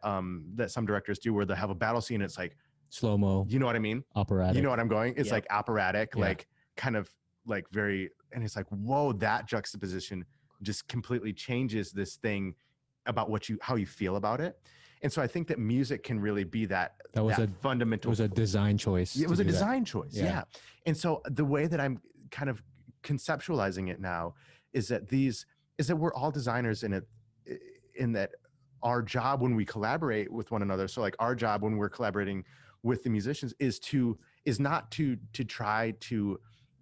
some directors do where they have a battle scene. And it's like slow-mo. You know what I mean? Operatic. You know what I'm going? It's like operatic, like kind of like very, and it's like, whoa, that juxtaposition just completely changes this thing about how you feel about it. And so I think that music can really be that was a fundamental. It was a design choice. It was a design choice. Yeah. And so the way that I'm kind of conceptualizing it now is that we're all designers in that our job when we collaborate with one another. So like our job when we're collaborating with the musicians is not to try to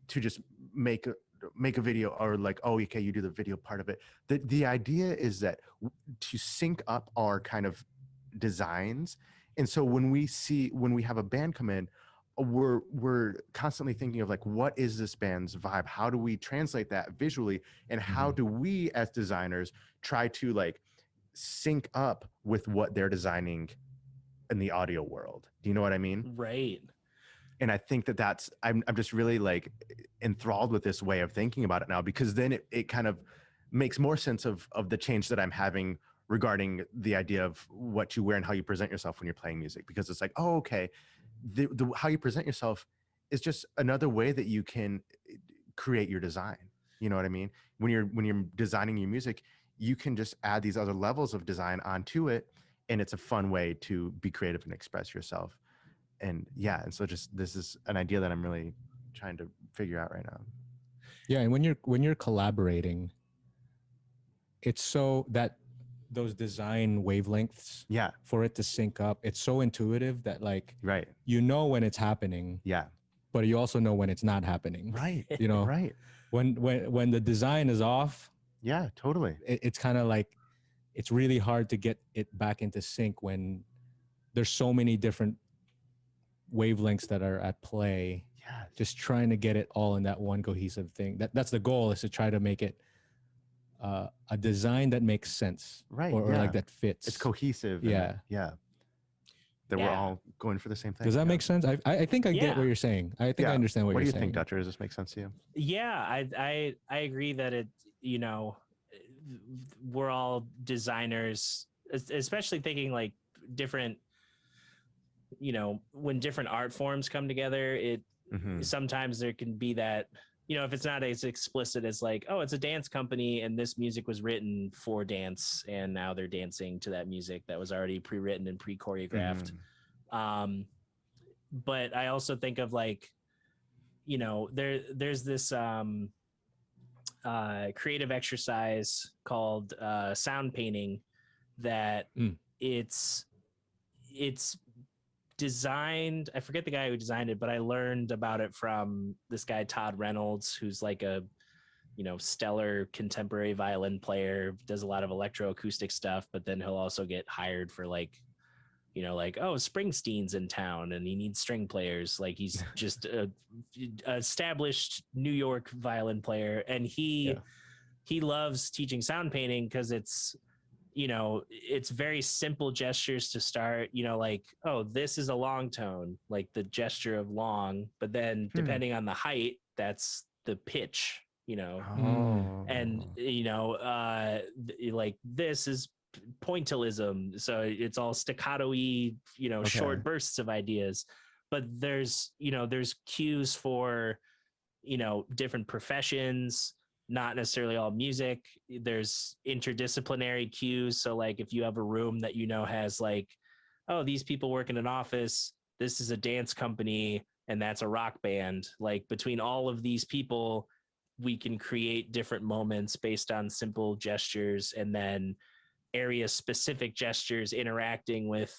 just make a video or like, oh, okay, you do the video part of it. The idea is that to sync up our kind of designs. And so when we have a band come in, we're constantly thinking of like, what is this band's vibe? How do we translate that visually? And how do we as designers try to like sync up with what they're designing in the audio world? Do you know what I mean? Right. And I think that I'm just really like enthralled with this way of thinking about it now, because then it kind of makes more sense of the change that I'm having regarding the idea of what you wear and how you present yourself when you're playing music. Because it's like, oh, okay, the how you present yourself is just another way that you can create your design. You know what I mean? When you're designing your music, you can just add these other levels of design onto it, and it's a fun way to be creative and express yourself. And so just this is an idea that I'm really trying to figure out right now. Yeah, and when you're collaborating, it's so that those design wavelengths, for it to sync up, it's so intuitive that like, right, when it's happening, but you also know when it's not happening, right, right. When the design is off, totally, it's kind of like it's really hard to get it back into sync when there's so many different wavelengths that are at play Yes. just trying to get it all in that one cohesive thing. That's the goal, is to try to make it a design that makes sense, Right. or like that fits. It's cohesive. Yeah. That we're all going for the same thing. Does that make sense? I think I get what you're saying. I think I understand what you're saying. What do you think, Dutcher? Does this make sense to you? Yeah, I agree that it, you know, we're all designers, especially thinking like different, you know, when different art forms come together, it sometimes there can be that, you know, if it's not as explicit as like, oh, it's a dance company and this music was written for dance and now they're dancing to that music that was already pre-written and pre-choreographed. But I also think of like, you know, there's this creative exercise called sound painting that it's designed, I forget the guy who designed it, but I learned about it from this guy Todd Reynolds, who's like a, you know, stellar contemporary violin player, does a lot of electroacoustic stuff, but then he'll also get hired for like, you know, like, oh, Springsteen's in town and he needs string players. Like he's just a established New York violin player, and he loves teaching sound painting because it's, you know, it's very simple gestures to start, you know, like, oh, this is a long tone, like the gesture of long, but then depending on the height, that's the pitch, you know. And, you know, like this is pointillism, so it's all staccato-y, you know, short bursts of ideas. But there's, you know, there's cues for, you know, different professions, not necessarily all music. There's interdisciplinary cues. So like if you have a room that, you know, has like, oh, these people work in an office, this is a dance company, and that's a rock band. Like between all of these people, we can create different moments based on simple gestures, and then area specific gestures interacting with,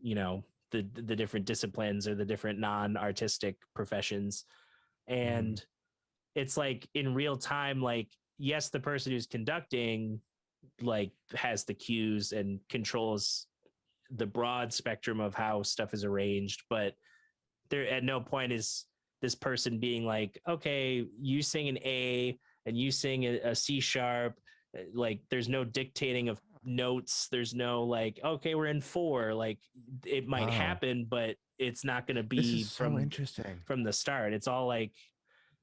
you know, the different disciplines or the different non-artistic professions. And it's like in real time, like, yes, the person who's conducting like has the cues and controls the broad spectrum of how stuff is arranged, but there at no point is this person being like, okay, you sing an A and you sing a C sharp. Like there's no dictating of notes. There's no like, okay, we're in 4. Like it might happen, but it's not going to be from the start. It's all like,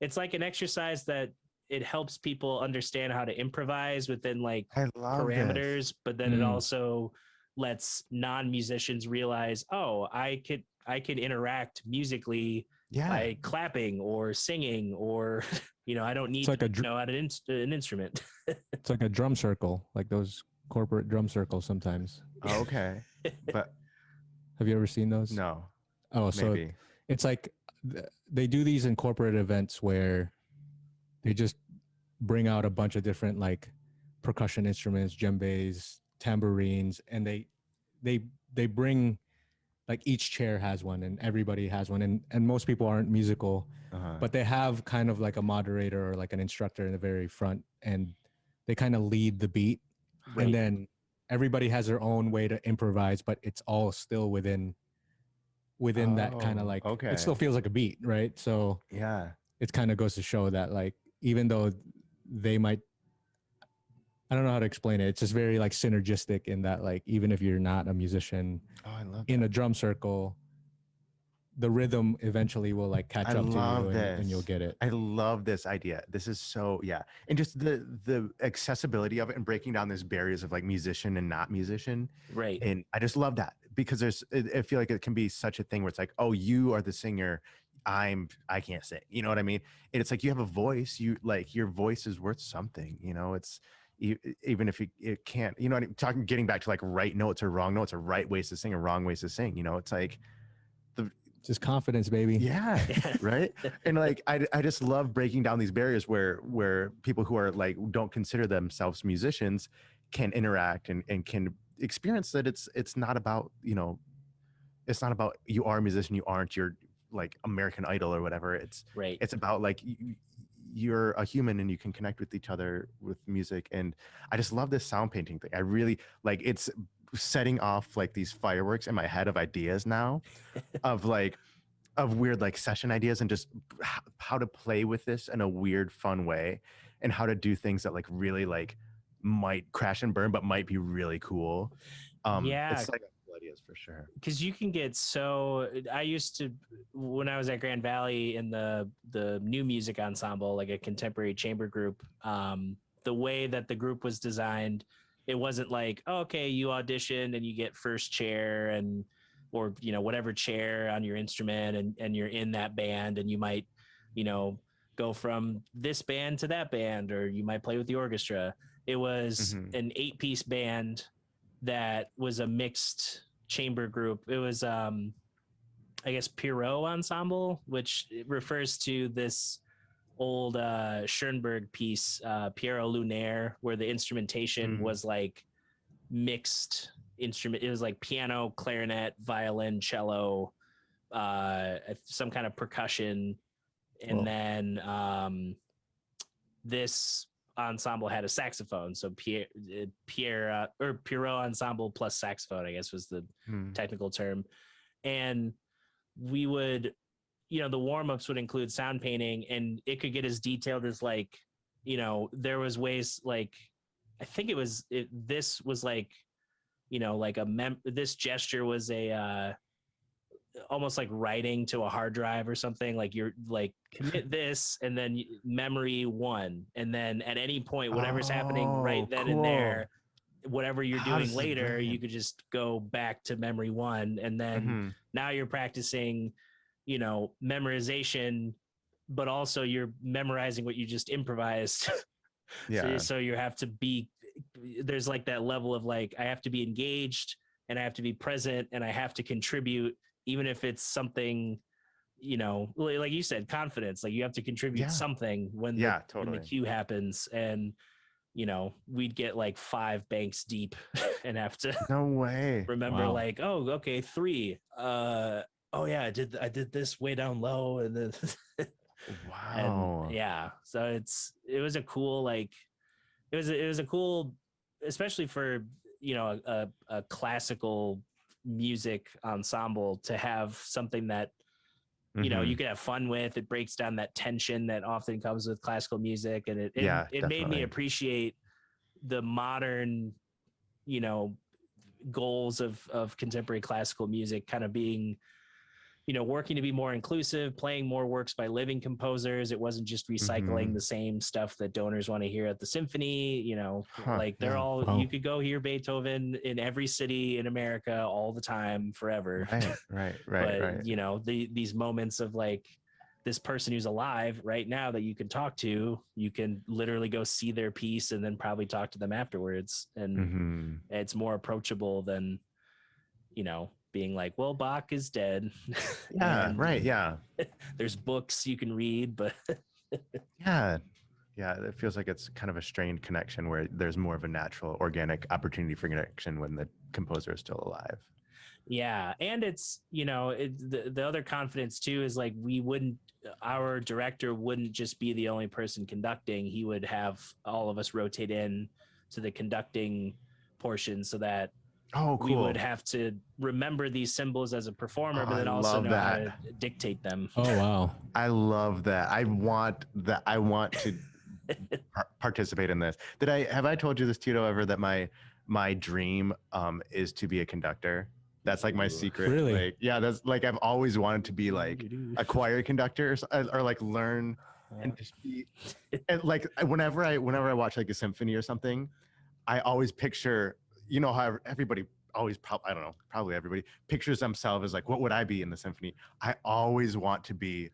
it's like an exercise that it helps people understand how to improvise within like parameters, but then it also lets non-musicians realize, oh, I could interact musically by clapping or singing, or, you know, I don't need to know how to an instrument. It's like a drum circle, like those corporate drum circles sometimes. Oh, okay. But have you ever seen those? No. Oh, so maybe. It's like they do these in corporate events where they just bring out a bunch of different like percussion instruments, djembes, tambourines, and they bring, like, each chair has one and everybody has one, and most people aren't musical, but they have kind of like a moderator or like an instructor in the very front, and they kind of lead the beat, and then everybody has their own way to improvise, but it's all still within that kind of like, it still feels like a beat, right? So it kind of goes to show that, like, even though they might, I don't know how to explain it, it's just very like synergistic in that, like, even if you're not a musician in a drum circle, the rhythm eventually will like catch up to you, and you'll get it. I love this idea. This is so, and just the accessibility of it and breaking down those barriers of like musician and not musician. Right. And I just love that, because I feel like it can be such a thing where it's like, oh, you are the singer, I can't sing, you know what I mean? And it's like, you have a voice, you like, your voice is worth something, you know. It's even if it can't, you know, getting back to like right notes or wrong notes, or right ways to sing or wrong ways to sing, you know. It's like just confidence, baby. Right. And like I just love breaking down these barriers where people who are like, don't consider themselves musicians can interact and can experience that it's not about, you know, it's not about you are a musician, you aren't, you're like American Idol or whatever. It's about like you're a human and you can connect with each other with music. And I just love this sound painting thing. I really like, it's setting off like these fireworks in my head of ideas now of like, weird like session ideas and just how to play with this in a weird, fun way, and how to do things that like really like might crash and burn, but might be really cool. It's like ideas for sure. Because you can get so. I used to, when I was at Grand Valley in the new music ensemble, like a contemporary chamber group. The way that the group was designed, it wasn't like, oh, okay, you audition and you get first chair and or whatever chair on your instrument, and you're in that band, and you might go from this band to that band, or you might play with the orchestra. It was an 8-piece band that was a mixed chamber group. It was I guess Pierrot ensemble, which refers to this old Schoenberg piece, Pierrot Lunaire, where the instrumentation was like mixed instrument. It was like piano, clarinet, violin, cello, some kind of percussion, and then this ensemble had a saxophone. So Pierrot ensemble plus saxophone, I guess was the technical term. And we would, the warm-ups would include sound painting, and it could get as detailed as like, there was ways like, I think this was like, like this gesture was a almost like writing to a hard drive or something. Like you're like commit this, and then memory 1, and then at any point, whatever's happening right then and there, whatever you're doing later, you could just go back to memory 1, and then now you're practicing, memorization, but also you're memorizing what you just improvised. So you have to be, there's like that level of like, I have to be engaged, and I have to be present, and I have to contribute, even if it's something, like you said, confidence, like you have to contribute something when the cue happens. And, we'd get like 5 banks deep and have to remember like, oh, okay, 3. Oh yeah, I did this way down low, and then and so it was a cool, like it was a cool, especially for a classical music ensemble, to have something that you could have fun with. It breaks down that tension that often comes with classical music, and it made me appreciate the modern goals of contemporary classical music, kind of being working to be more inclusive, playing more works by living composers. It wasn't just recycling the same stuff that donors want to hear at the symphony. Like they're all, you could go hear Beethoven in every city in America all the time, forever. Right. But, these moments of like this person who's alive right now that you can talk to, you can literally go see their piece and then probably talk to them afterwards. And it's more approachable than, being like, well, Bach is dead. There's books you can read, but it feels like it's kind of a strained connection where there's more of a natural, organic opportunity for connection when the composer is still alive. Yeah. And it's, the other confidence too is like, our director wouldn't just be the only person conducting. He would have all of us rotate in to the conducting portion, so that we would have to remember these symbols as a performer, but then also know how to dictate them. Oh, wow. I love that. I want to participate in this. Have I told you this, Tito, ever, that my dream is to be a conductor? That's like my secret. Really? Like, that's like, I've always wanted to be like a choir conductor, or like learn and just be, and like whenever I watch like a symphony or something, I always picture, how everybody always, probably everybody pictures themselves as like, what would I be in the symphony? I always want to be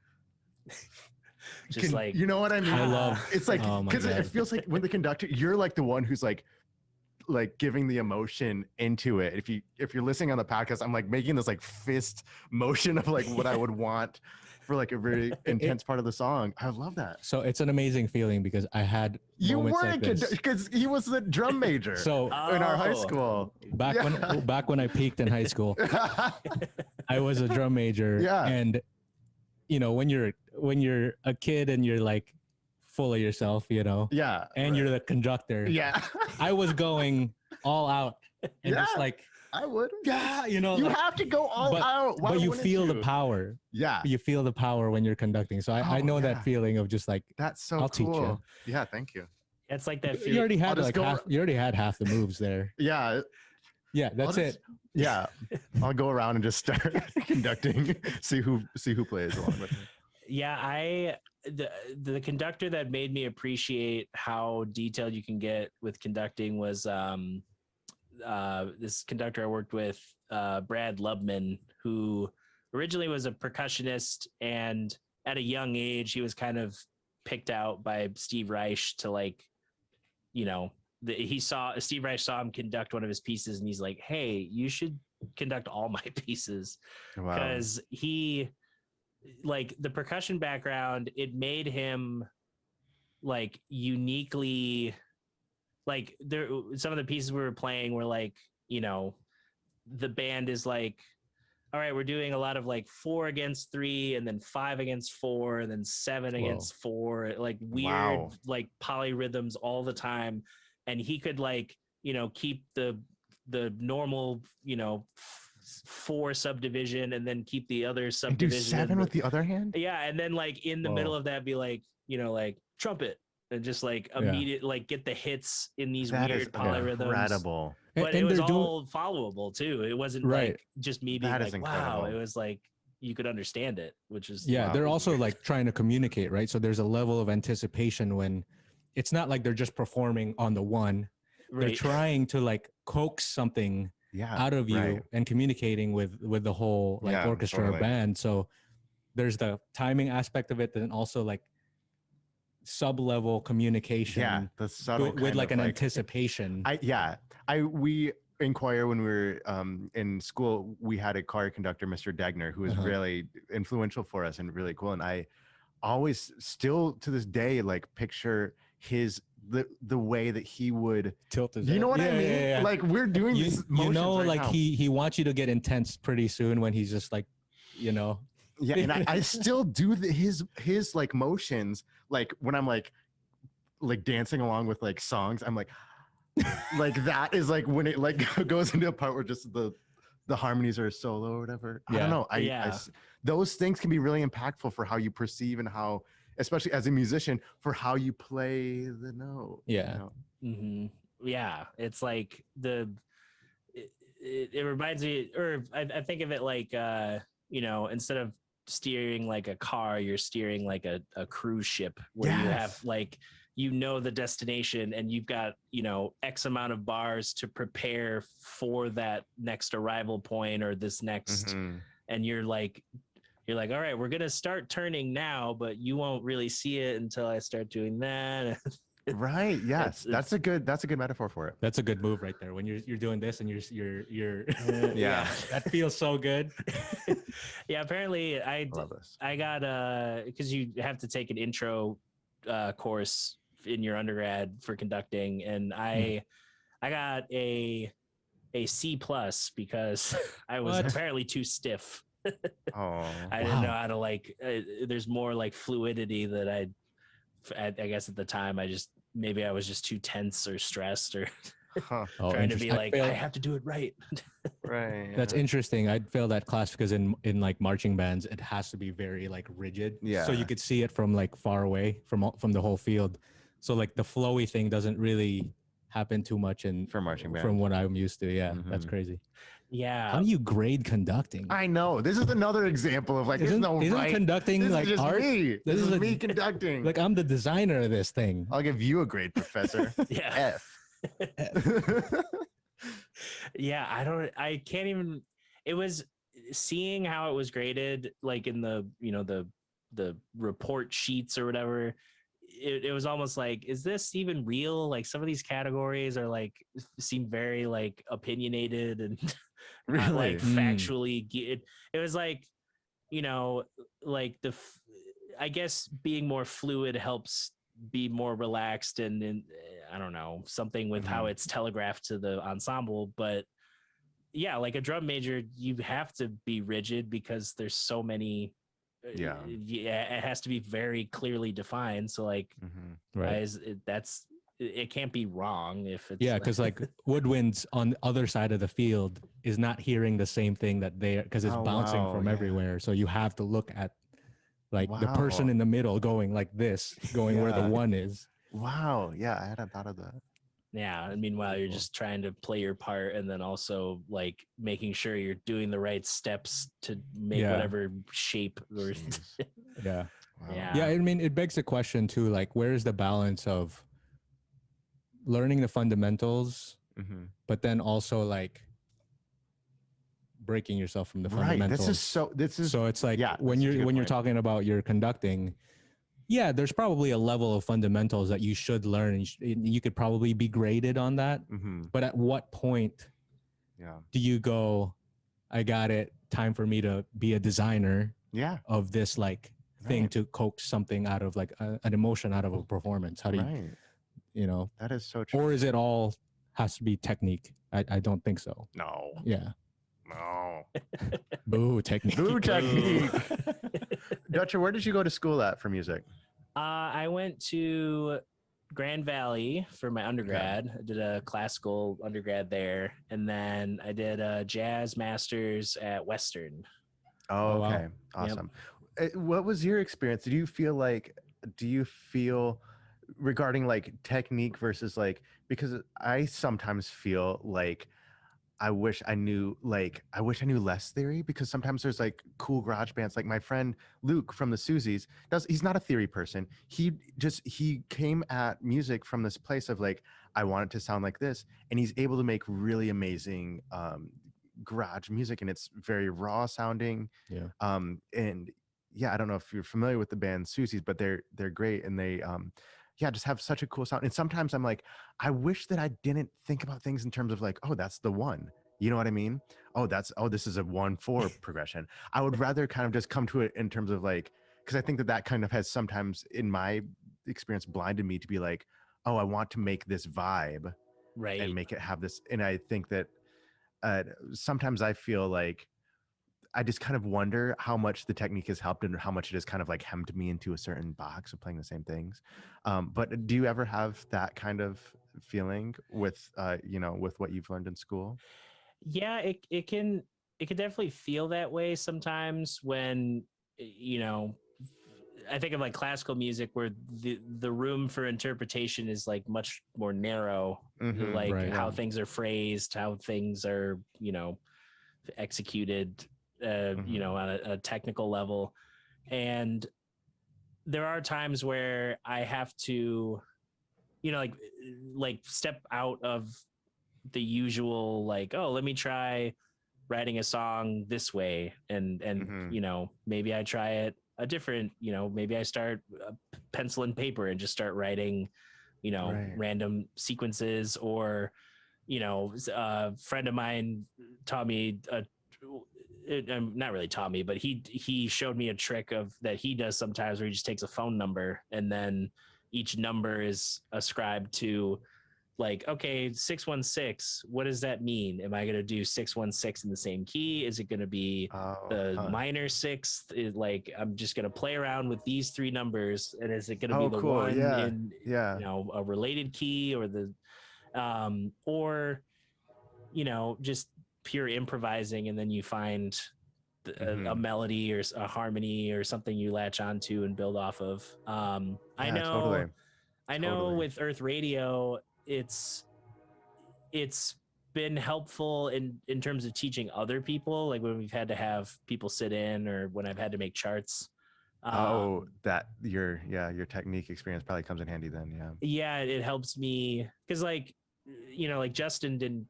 just like, you know what I mean? I love, it's like, because it feels like when the conductor, you're like the one who's like giving the emotion into it. If you're listening on the podcast, I'm like making this like fist motion of like what I would want for like a very intense part of the song. I love that. So it's an amazing feeling, because I had moments like this. Because he was the drum major in our high school. Back when I peaked in high school, I was a drum major. Yeah. And when you're a kid and you're like full of yourself, and you're the conductor. Yeah. I was going all out and just like I would. Yeah, you know, You like, have to go all out. Why but you wouldn't feel you? the power. Yeah. You feel the power when you're conducting. So I know yeah. that feeling of just like, That's so I'll cool. teach you. Yeah, thank you. It's like that. You already I'll had just like go half. You already had half the moves there. Yeah. Yeah, that's it. Yeah. I'll go around and just start conducting. See who plays along with me. Yeah, the conductor that made me appreciate how detailed you can get with conducting was this conductor I worked with, Brad Lubman, who originally was a percussionist, and at a young age he was kind of picked out by Steve Reich to like, you know, Steve Reich saw him conduct one of his pieces, and he's like, "Hey, you should conduct all my pieces," because he, like, the percussion background, it made him like uniquely, like, there some of the pieces we were playing were like, you know, the band is like, all right, we're doing a lot of like 4 against 3 and then 5 against 4 and then 7 against 4, like weird like polyrhythms all the time. And he could, like, you know, keep the normal, you know, 4 subdivision and then keep the other subdivision. And do 7 with the other hand? Yeah, and then like in the middle of that be like, you know, like trumpet, and just like immediate like get the hits in these weird polyrhythms. Incredible. But and it was all followable too. It wasn't like just me being like, wow. It was like you could understand it, which is they're also weird. Like trying to communicate, right? So there's a level of anticipation when it's not like they're just performing on the one. Right. They're trying to like coax something out of you and communicating with the whole like orchestra or band. So there's the timing aspect of it, then also like sub-level communication the subtle with like an anticipation. We inquire when we were in school. We had a choir conductor, Mr. Degner, who was really influential for us and really cool, and I always still to this day like picture the way that he would tilt his head. You know what I mean? Yeah. Like we're doing this motions, you know, right, like now. he wants you to get intense pretty soon when he's just like, you know. Yeah, and I still do his like motions, like when I'm like dancing along with like songs. I'm like that is like when it like goes into a part where just the harmonies are solo or whatever. I don't know. I those things can be really impactful for how you perceive and how, especially as a musician, for how you play the note. Yeah. You know? Yeah. It's like it reminds me, or I think of it like, you know, instead of steering like a car, you're steering like a cruise ship where you have like, you know, the destination and you've got, you know, X amount of bars to prepare for that next arrival point or this next, and you're like, all right, we're going to start turning now, but you won't really see it until I start doing that. Right. Yes. That's a good metaphor for it. That's a good move right there. When you're doing this and you're that feels so good. Yeah. Apparently I got, cause you have to take an intro course in your undergrad for conducting. And I got a C+ because I was apparently too stiff. I didn't know how to like there's more like fluidity that I guess at the time I was just too tense or stressed or trying to be like I have to do it right. Right. That's interesting. I'd fail that class because in like marching bands it has to be very like rigid. So you could see it from like far away from the whole field. So like the flowy thing doesn't really happen too much for marching bands from what I'm used to. Yeah. That's crazy. Yeah. How do you grade conducting? I know. This is another example of like, isn't conducting this like is just art? Me. This is me conducting. Like I'm the designer of this thing. I'll give you a grade, professor. F. Yeah. I can't even, it was seeing how it was graded, like in the, you know, the report sheets or whatever. It was almost like, is this even real? Like some of these categories are like, seem very like opinionated and really like factually. It was like, you know, like I guess being more fluid helps be more relaxed and I don't know, something with how it's telegraphed to the ensemble. But yeah, like a drum major, you have to be rigid because there's so many. It has to be very clearly defined. So like, that's it can't be wrong if it's Yeah, because like woodwinds on the other side of the field is not hearing the same thing that they, because it's Oh, bouncing wow, from yeah. everywhere. So you have to look at like the Wow. person in the middle going like this, going where the Yeah. one is. Wow. Yeah, I hadn't thought of that. yeah. And meanwhile, you're Cool. just trying to play your part, and then also like making sure you're doing the right steps to make Yeah. whatever shape. Or Jeez. Yeah. Wow. Yeah, I mean, it begs the question too, like, where's the balance of learning the fundamentals, Mhm. but then also like breaking yourself from the Right. fundamentals? This is So it's like yeah, when that's such a you're good when you're point. talking about your conducting, yeah, there's probably a level of fundamentals that you should learn, and you could probably be graded on that. Mhm. But at what point Yeah. do you go, I got it, time for me to be a designer Yeah. of this like thing Right. to coax something out of like an emotion out of a performance? How do you, Right. you know, That is so true. or is it all has to be technique? I don't think so. No. Yeah. No. Boo, technique. Boo technique. Boo. Dutcher, where did you go to school at for music? I went to Grand Valley for my undergrad. I did a classical undergrad there, and then I did a jazz master's at Western. Oh, Oh, wow. okay. Awesome. What was your experience? Do you feel regarding like technique versus like, because I sometimes feel like I wish I knew less theory, because sometimes there's like cool garage bands. Like my friend Luke from the Susies he's not a theory person. He came at music from this place of like, I want it to sound like this, and he's able to make really amazing garage music, and it's very raw sounding. Yeah. And yeah, I don't know if you're familiar with the band Susies, but they're great, and they just have such a cool sound. And sometimes I'm like, I wish that I didn't think about things in terms of like, oh, that's the one. You know what I mean? Oh, this is a 1/4 progression. I would rather kind of just come to it in terms of like, because I think that kind of has sometimes in my experience blinded me to be like, oh, I want to make this vibe Right. and make it have this. And I think that sometimes I feel like I just kind of wonder how much the technique has helped and how much it has kind of like hemmed me into a certain box of playing the same things. But do you ever have that kind of feeling with, with what you've learned in school? Yeah, it can definitely feel that way sometimes when, I think of like classical music where the room for interpretation is like much more narrow, like Right. how things are phrased, how things are, executed, on a technical level. And there are times where I have to, like step out of the usual, like, oh, let me try writing a song this way, and maybe I try it a different, maybe I start pencil and paper and just start writing, random sequences, or a friend of mine taught me not really taught me, but he showed me a trick of that he does sometimes, where he just takes a phone number, and then each number is ascribed to, like, okay, 616, what does that mean? Am I going to do 616 in the same key? Is it going to be the minor sixth? Like, I'm just going to play around with these three numbers, and is it going to be the cool. one in a related key, or the or just pure improvising, and then you find a melody or a harmony or something you latch onto and build off of. I know Totally. with Earth Radio, it's been helpful in terms of teaching other people, like when we've had to have people sit in, or when I've had to make charts. That your technique experience probably comes in handy then. Yeah, it helps me, because like Justin didn't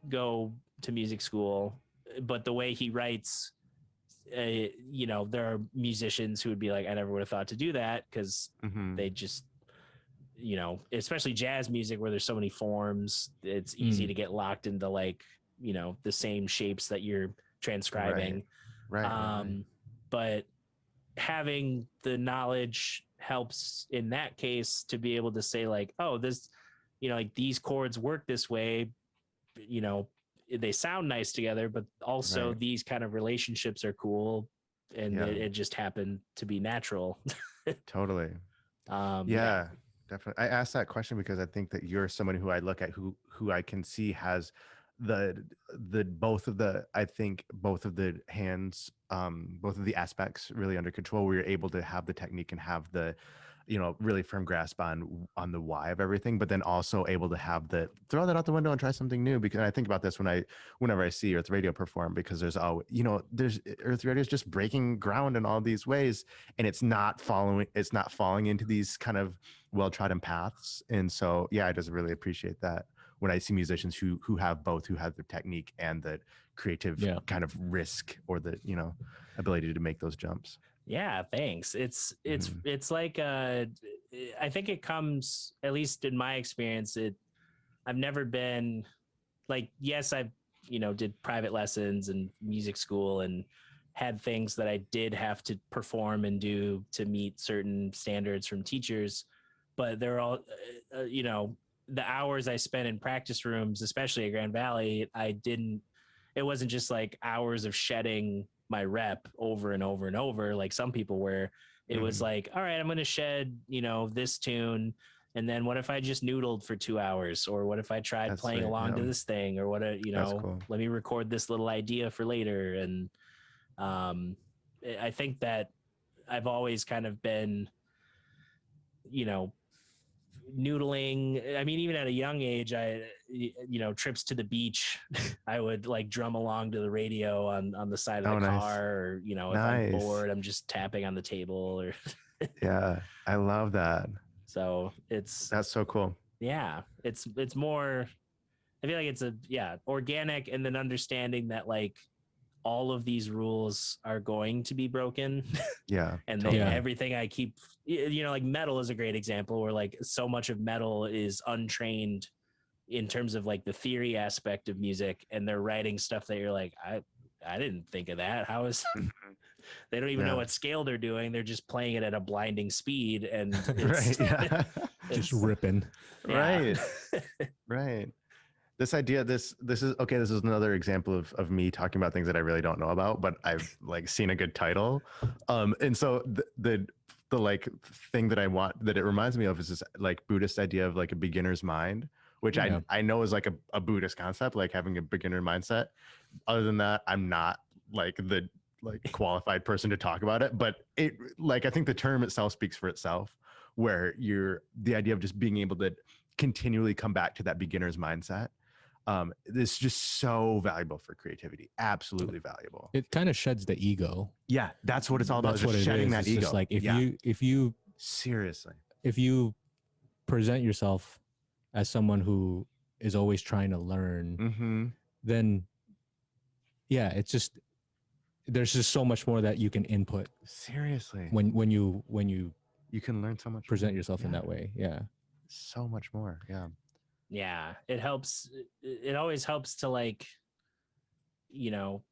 go to music school, but the way he writes, there are musicians who would be like, I never would have thought to do that, because they just, especially jazz music, where there's so many forms, it's easy to get locked into like, the same shapes that you're transcribing. Right. But having the knowledge helps in that case to be able to say like, oh, this, like these chords work this way, they sound nice together, but also these kind of relationships are cool, and it just happened to be natural. Totally. Definitely. I asked that question because I think that you're someone who I look at who I can see has the both of the, I think both of the hands, both of the aspects really under control, where you're able to have the technique and have the, you know, really firm grasp on the why of everything, but then also able to have the throw that out the window and try something new. Because I think about this whenever I see Earth Radio perform, because there's always, you know, there's Earth Radio is just breaking ground in all these ways, and it's not falling into these kind of well-trodden paths. And so yeah, I just really appreciate that when I see musicians who have both, who have the technique and the creative kind of risk, or the, you know, ability to make those jumps. Yeah, thanks. It's like I think it comes, at least in my experience, I've never been like, yes, I've, you know, did private lessons and music school and had things that I did have to perform and do to meet certain standards from teachers, but they're all you know, the hours I spent in practice rooms, especially at Grand Valley, it wasn't just like hours of shedding my rep over and over and over like some people, where it was like, all right, I'm going to shed, you know, this tune, and then what if I just noodled for 2 hours, or what if I tried playing along to this thing, or what you know, cool. Let me record this little idea for later. And I think that I've always kind of been, you know, noodling. I mean, even at a young age, you know, trips to the beach, I would like drum along to the radio on the side of the car, or, you know, if I'm bored, I'm just tapping on the table, or yeah, I love that. So that's so cool. Yeah, it's more, I feel like it's organic, and then understanding that like all of these rules are going to be broken. Yeah. And then everything I keep, you know, like metal is a great example, where like so much of metal is untrained in terms of like the theory aspect of music, and they're writing stuff that you're like, I didn't think of that. How is they don't even know what scale they're doing. They're just playing it at a blinding speed, and it's, just ripping. Right. Right. This idea, this is okay. This is another example of me talking about things that I really don't know about, but I've like seen a good title. And so the like thing that I want, that it reminds me of, is this like Buddhist idea of like a beginner's mind, which I know is like a Buddhist concept, like having a beginner mindset. Other than that, I'm not like the qualified person to talk about it, but it, like, I think the term itself speaks for itself, where the idea of just being able to continually come back to that beginner's mindset. It's just so valuable for creativity. Absolutely valuable. It kind of sheds the ego. Yeah, that's what it's all about. Just shedding that ego. Just like if you seriously, if you present yourself as someone who is always trying to learn, then it's just, there's just so much more that you can input. Seriously, when you can learn so much. Present yourself in that way. Yeah, so much more. Yeah. Yeah, it helps. It always helps to, like, you know,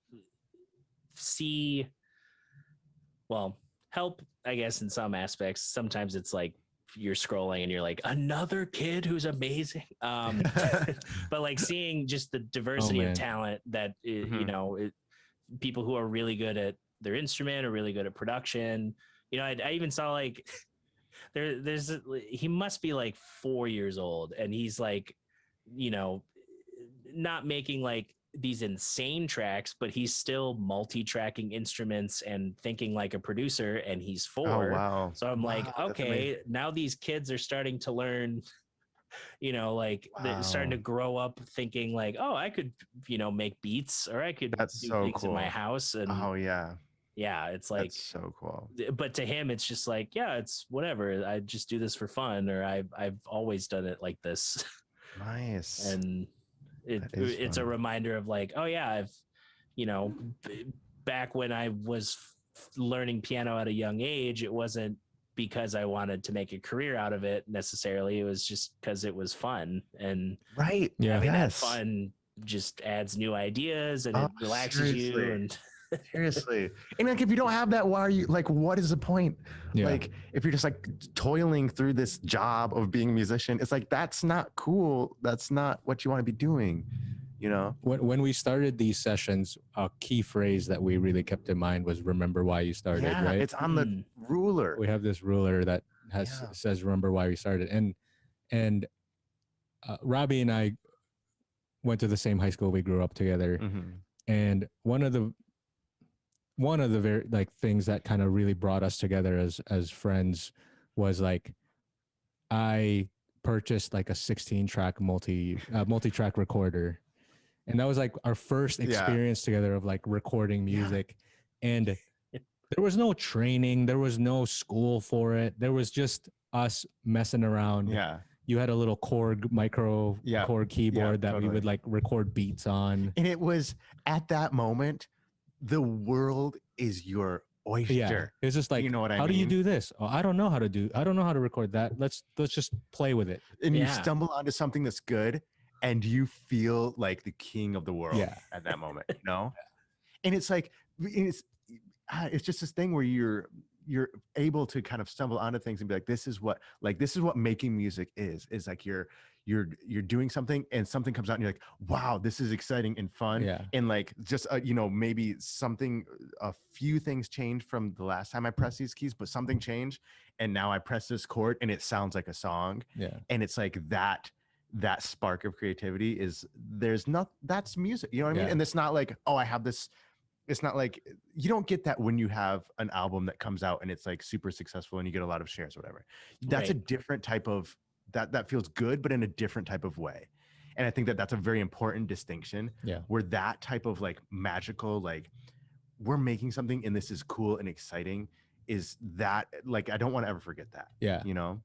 help, I guess, in some aspects. Sometimes it's like you're scrolling and you're like, another kid who's amazing. But like seeing just the diversity of talent that, you know, people who are really good at their instrument or really good at production. You know, I even saw like, he must be like 4 years old, and he's like, you know, not making like these insane tracks, but he's still multi-tracking instruments and thinking like a producer, and he's 4. Oh, wow. So I'm like, okay, now these kids are starting to learn, you know, like they're starting to grow up thinking like, oh, I could, you know, make beats, or I could do things in my house. And yeah, it's like, that's so cool. But to him, it's just like, yeah, it's whatever. I just do this for fun, or I've always done it like this. Nice. And it's a reminder of like, oh yeah, I've, you know, back when I was learning piano at a young age, it wasn't because I wanted to make a career out of it necessarily. It was just because it was fun, and having that fun just adds new ideas, and it relaxes you. And seriously. And like, if you don't have that, why are you like, what is the point? Like, if you're just like toiling through this job of being a musician, it's like, that's not cool. That's not what you want to be doing, you know? When we started these sessions, a key phrase that we really kept in mind was, remember why you started, right? It's on the ruler. We have this ruler that says remember why we started. And Robbie and I went to the same high school. We grew up together. And one of the very like things that kind of really brought us together as friends was like I purchased like a 16-track multi-track recorder, and that was like our first experience together of like recording music. And there was no training, there was no school for it, there was just us messing around. You had a little Korg Korg keyboard that we would like record beats on, and it was at that moment the world is your oyster. It's just like, you know what I mean? How do you do this? Oh, I don't know how to record that. Let's just play with it. And you stumble onto something that's good, and you feel like the king of the world at that moment, you know? And it's like, it's just this thing where you're able to kind of stumble onto things and be like, this is what making music is like you're doing something and something comes out and you're like, wow, this is exciting and fun. And like just maybe a few things changed from the last time I pressed these keys, but something changed, and now I press this chord and it sounds like a song. And it's like that spark of creativity that's music, you know what I mean? And it's not like, oh, I have this. It's not like, you don't get that when you have an album that comes out and it's like super successful and you get a lot of shares or whatever. That's a different type of that feels good, but in a different type of way. And I think that's a very important distinction. Where that type of like magical, like we're making something and this is cool and exciting, is that like, I don't want to ever forget that. You know?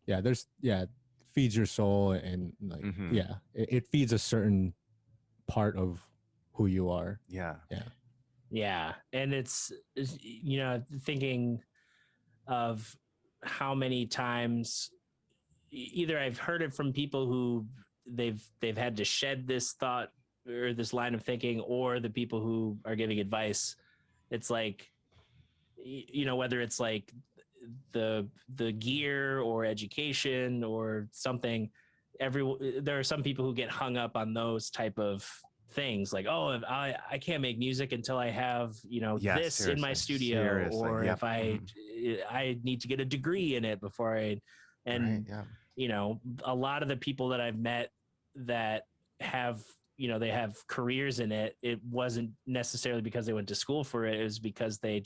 Feeds your soul, and like it feeds a certain part of who you are. Yeah. And it's, thinking of how many times either I've heard it from people who they've had to shed this thought or this line of thinking, or the people who are giving advice. It's like, whether it's like the gear or education or something, there are some people who get hung up on those type of things, like, oh, I can't make music until I have this in my studio, or if I need to get a degree in it before a lot of the people that I've met that have they have careers in it, it wasn't necessarily because they went to school for it. It was because they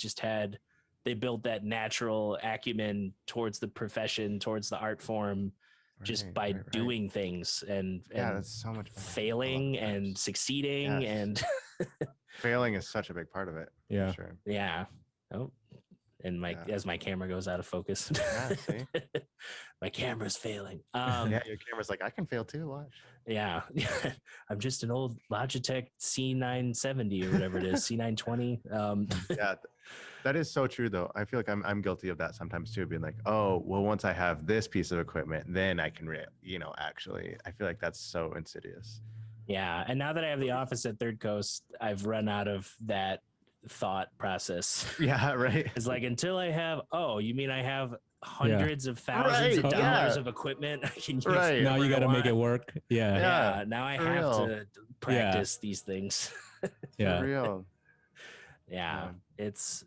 built that natural acumen towards the profession, towards the art form, just by doing things and that's so much fun. Failing and succeeding. And failing is such a big part of it. For sure. And as my camera goes out of focus, see? My camera's failing. Your camera's like, I can fail too, watch. I'm just an old Logitech C970 or whatever it is, C920. That is so true though. I feel like I'm guilty of that sometimes too, being like, oh, well, once I have this piece of equipment, then I can actually, I feel like that's so insidious. And now that I have the office at Third Coast, I've run out of that thought process. It's like, until I have, oh, you mean I have hundreds of thousands of dollars of equipment I can use? Now you got to make it work. Now I have to practice these things. For real. It's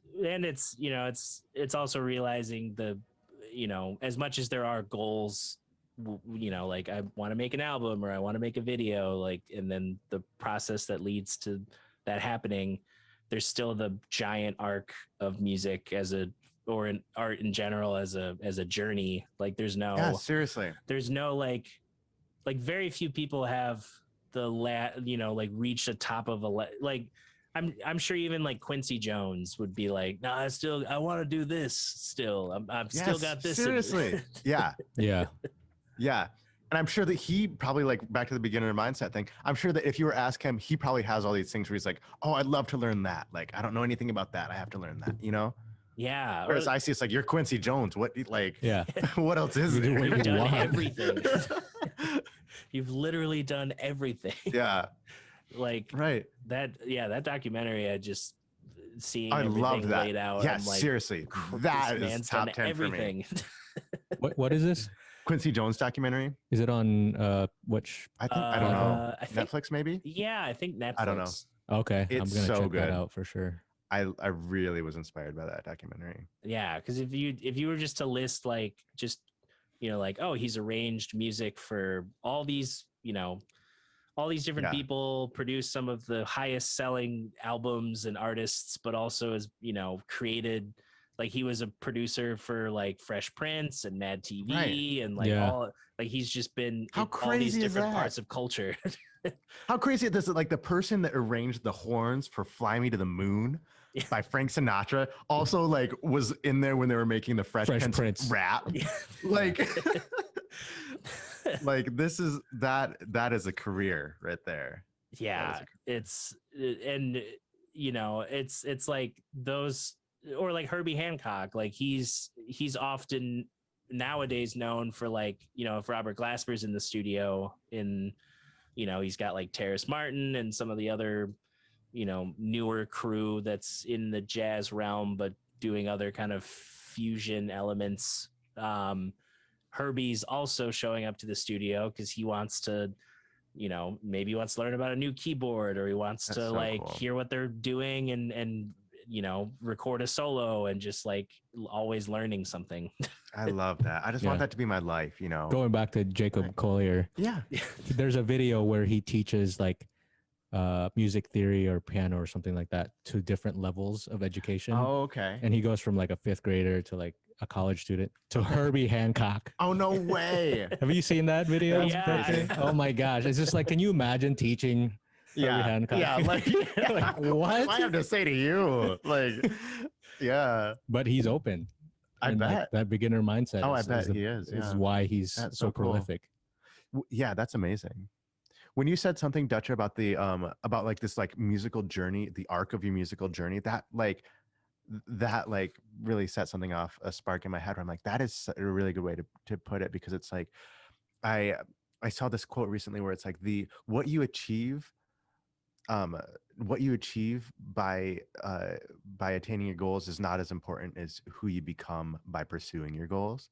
also realizing as much as there are goals, like I want to make an album or I want to make a video, like, and then the process that leads to that happening, there's still the giant arc of music or in art in general as a journey. Like there's no there's no like very few people have reach the top of like I'm sure even like Quincy Jones would be like, no, I want to do this still. I'm still got this. Seriously. And I'm sure that he probably, like, back to the beginner mindset thing, I'm sure that if you were to ask him, he probably has all these things where he's like, oh, I'd love to learn that. Like, I don't know anything about that. I have to learn that, Whereas I see it's like, you're Quincy Jones. What, like, what else is there? You've done everything. You've literally done everything. Like, that documentary, I just seeing everything laid out. Seriously. That is top 10 everything for me. What is this? Quincy Jones documentary. Is it on which? I don't know. Netflix maybe? I think Netflix. I don't know. Okay, it's I'm gonna so check good. that out for sure. I really was inspired by that documentary. Because if you were just to list like just like, oh, he's arranged music for all these, all these different people, produced some of the highest selling albums and artists, but also has, created, like, he was a producer for like Fresh Prince and Mad TV and like all, like, he's just been How in all crazy these is different that? parts of culture. How crazy is this? Like the person that arranged the horns for Fly Me to the Moon by Frank Sinatra also like was in there when they were making the Fresh Prince rap. Like, like this is that is a career right there. Yeah, it's like those, or like Herbie Hancock, like he's often nowadays known for, like, if Robert Glasper's in the studio, he's got like Terrace Martin and some of the other newer crew that's in the jazz realm but doing other kind of fusion elements. Herbie's also showing up to the studio because he wants to, maybe he wants to learn about a new keyboard, or he wants to hear what they're doing and record a solo, and just like always learning something. I love that. I just want that to be my life, Going back to Jacob Collier. Yeah. There's a video where he teaches like music theory or piano or something like that to different levels of education. Oh, okay. And he goes from like a 5th grader to like a college student to Herbie Hancock. Oh, no way. Have you seen that video? Yeah. Oh my gosh. It's just like, can you imagine teaching Herbie Hancock? Yeah. Like, like what? I have to say to you, like, yeah. But he's open. I bet. Like, that beginner mindset. Oh, I bet he is. Is why he's so prolific. Cool. Yeah, that's amazing. When you said something, Dutcher, about the about like this like musical journey, the arc of your musical journey, that really set something off, a spark in my head where I'm like, that is a really good way to put it, because it's like I saw this quote recently where it's like what you achieve by attaining your goals is not as important as who you become by pursuing your goals.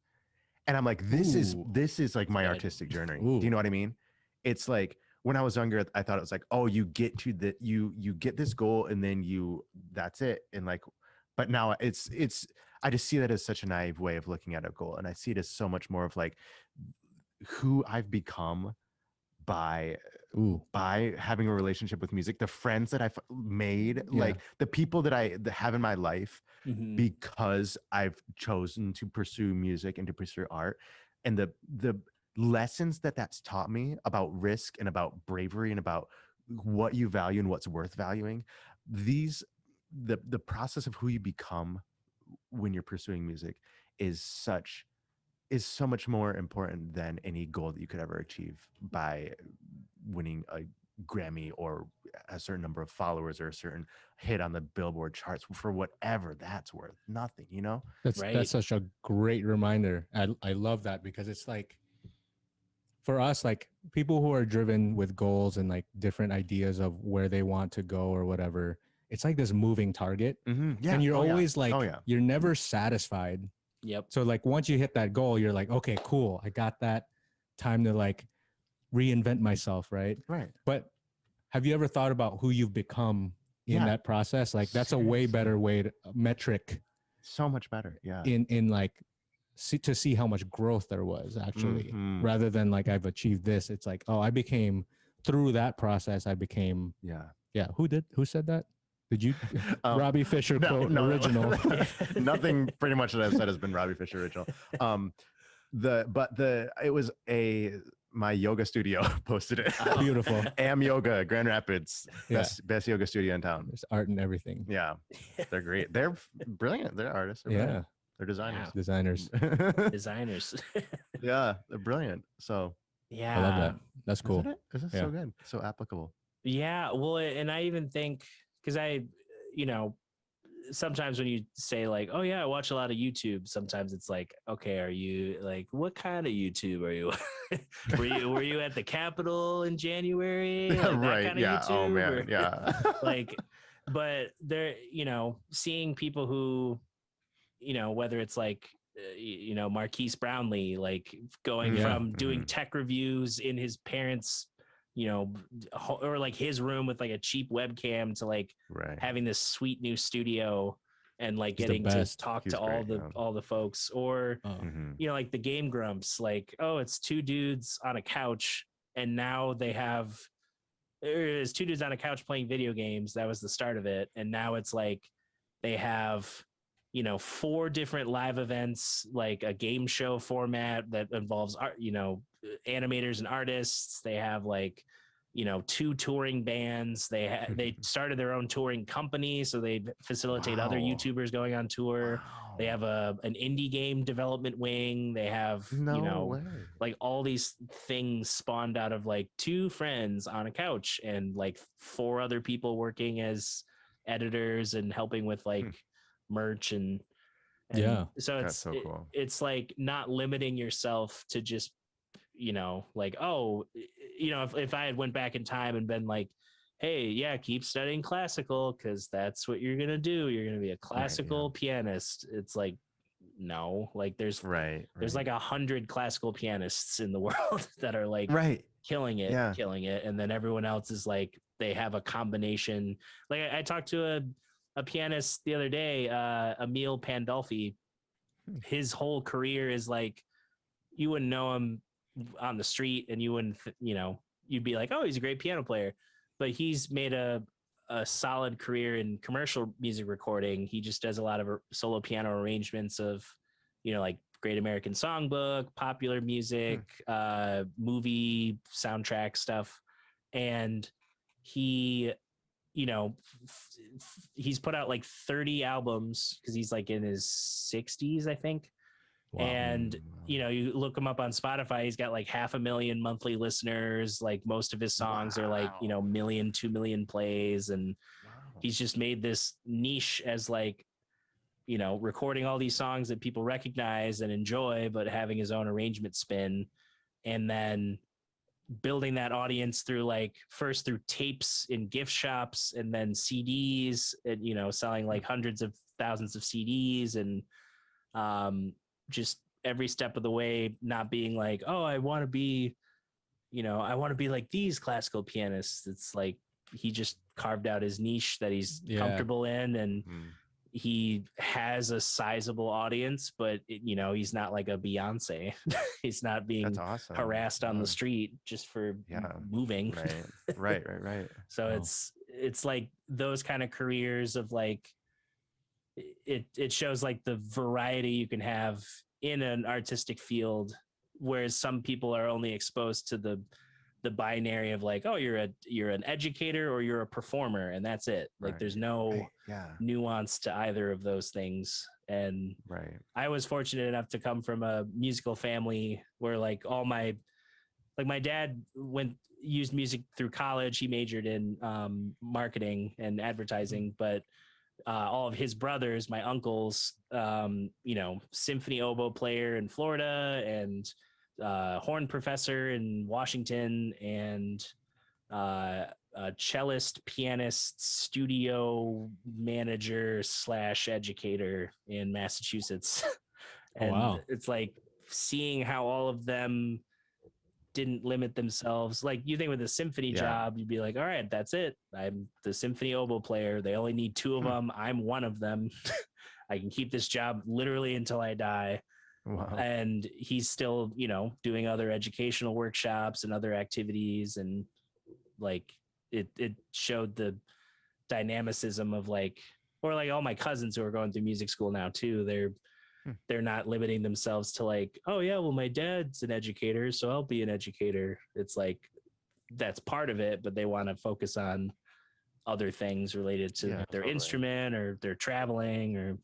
And I'm like, this is like my artistic journey. Do you know what I mean? It's like, when I was younger, I thought it was like, oh, you get to you get this goal and then that's it. And like, but now it's I just see that as such a naive way of looking at a goal. And I see it as so much more of like who I've become by having a relationship with music, the friends that I've made, like the people that I have in my life, because I've chosen to pursue music and to pursue art, and the lessons that's taught me about risk and about bravery and about what you value and what's worth valuing. The process of who you become when you're pursuing music is so much more important than any goal that you could ever achieve by winning a Grammy or a certain number of followers or a certain hit on the Billboard charts, for whatever that's worth. Nothing, That's such a great reminder. I love that, because it's like, for us, like people who are driven with goals and like different ideas of where they want to go or whatever, it's like this moving target. Yeah. And you're always like, you're never satisfied. Yep. So like once you hit that goal, you're like, okay, cool. I got that time to like reinvent myself. Right. But have you ever thought about who you've become in that process? Like that's a way better way to metric. So much better. Yeah. In like, to see how much growth there was actually, rather than like I've achieved this. It's like, oh, I became, through that process, I became. Yeah. Who said that? Did you? Robbie Fisher quote original. Nothing pretty much that I've said has been Robbie Fisher original. It was my yoga studio posted it. Beautiful. Am Yoga, Grand Rapids, best yoga studio in town. There's art and everything. Yeah, they're great. They're brilliant. They're artists. They're brilliant. They're designers. Designers. Yeah, they're brilliant. So yeah, I love that. That's cool. Isn't it so good? So applicable. Yeah. Well, and I even think, because sometimes when you say like, oh yeah, I watch a lot of YouTube, sometimes it's like, okay, are you like, what kind of YouTube are you? were you at the Capitol in January? Like right. Kind of yeah. YouTube? Oh man. Yeah. Like, but they're, seeing people who, whether it's like, Marquise Brownlee, like going from doing tech reviews in his parents' or like his room with like a cheap webcam to like having this sweet new studio and like He's the getting to best. talk He's to great, yeah. all the folks, or Oh. you know, like the Game Grumps, like, oh, it's two dudes on a couch, and now they have there's two dudes on a couch playing video games. That was the start of it, and now it's like they have, you know, 4 different live events, like a game show format that involves art, you know, animators and artists. They have like, you know, 2 touring bands. They started their own touring company, so they facilitate other Wow. YouTubers going on tour. Wow. They have an indie game development wing. They have, No you know, way. like all these things spawned out of like 2 friends on a couch and like 4 other people working as editors and helping with like merch and Yeah. so That's so cool. it's like not limiting yourself to just, you know, like, oh, you know, if I had went back in time and been like, hey, yeah, keep studying classical because that's what you're gonna do, you're gonna be a classical pianist. It's like, no, like there's like 100 classical pianists in the world that are like killing it, and then everyone else is like they have a combination. Like I talked to a pianist the other day, Emil Pandolfi. His whole career is like, you wouldn't know him on the street and you wouldn't, you know, you'd be like, oh, he's a great piano player, but he's made a solid career in commercial music recording. He just does a lot of solo piano arrangements of, you know, like Great American Songbook, popular music, movie soundtrack stuff. And he, you know, he's put out like 30 albums because he's like in his 60s, I think. Wow. And you know, you look him up on Spotify, he's got like 500,000 monthly listeners. Like most of his songs are like, you know, 1 million, 2 million plays, and he's just made this niche as like, you know, recording all these songs that people recognize and enjoy, but having his own arrangement spin, and then building that audience through like first through tapes in gift shops and then CDs, and, you know, selling like hundreds of thousands of CDs, and just every step of the way not being like, oh, I want to be, you know, I want to be like these classical pianists. It's like he just carved out his niche that he's comfortable in, and he has a sizable audience, but you know, he's not like a Beyonce. He's not being harassed on the street just for moving. Right. So it's like those kind of careers of like, it shows like the variety you can have in an artistic field, whereas some people are only exposed to the binary of like, oh, you're an educator or you're a performer, and that's it. Like there's no nuance to either of those things. And I was fortunate enough to come from a musical family where like all my, like my dad used music through college. He majored in marketing and advertising, but all of his brothers, my uncles, you know, symphony oboe player in Florida, and horn professor in Washington, and a cellist, pianist, studio manager / educator in Massachusetts. And it's like seeing how all of them didn't limit themselves. Like you think with a symphony job, you'd be like, all right, that's it. I'm the symphony oboe player. They only need 2 of them. I'm one of them. I can keep this job literally until I die. Wow. And he's still, you know, doing other educational workshops and other activities. And like, it showed the dynamicism of like, or like all my cousins who are going through music school now too. They're not limiting themselves to like, oh yeah, well, my dad's an educator, so I'll be an educator. It's like, that's part of it, but they want to focus on other things related to their instrument, or they're traveling, or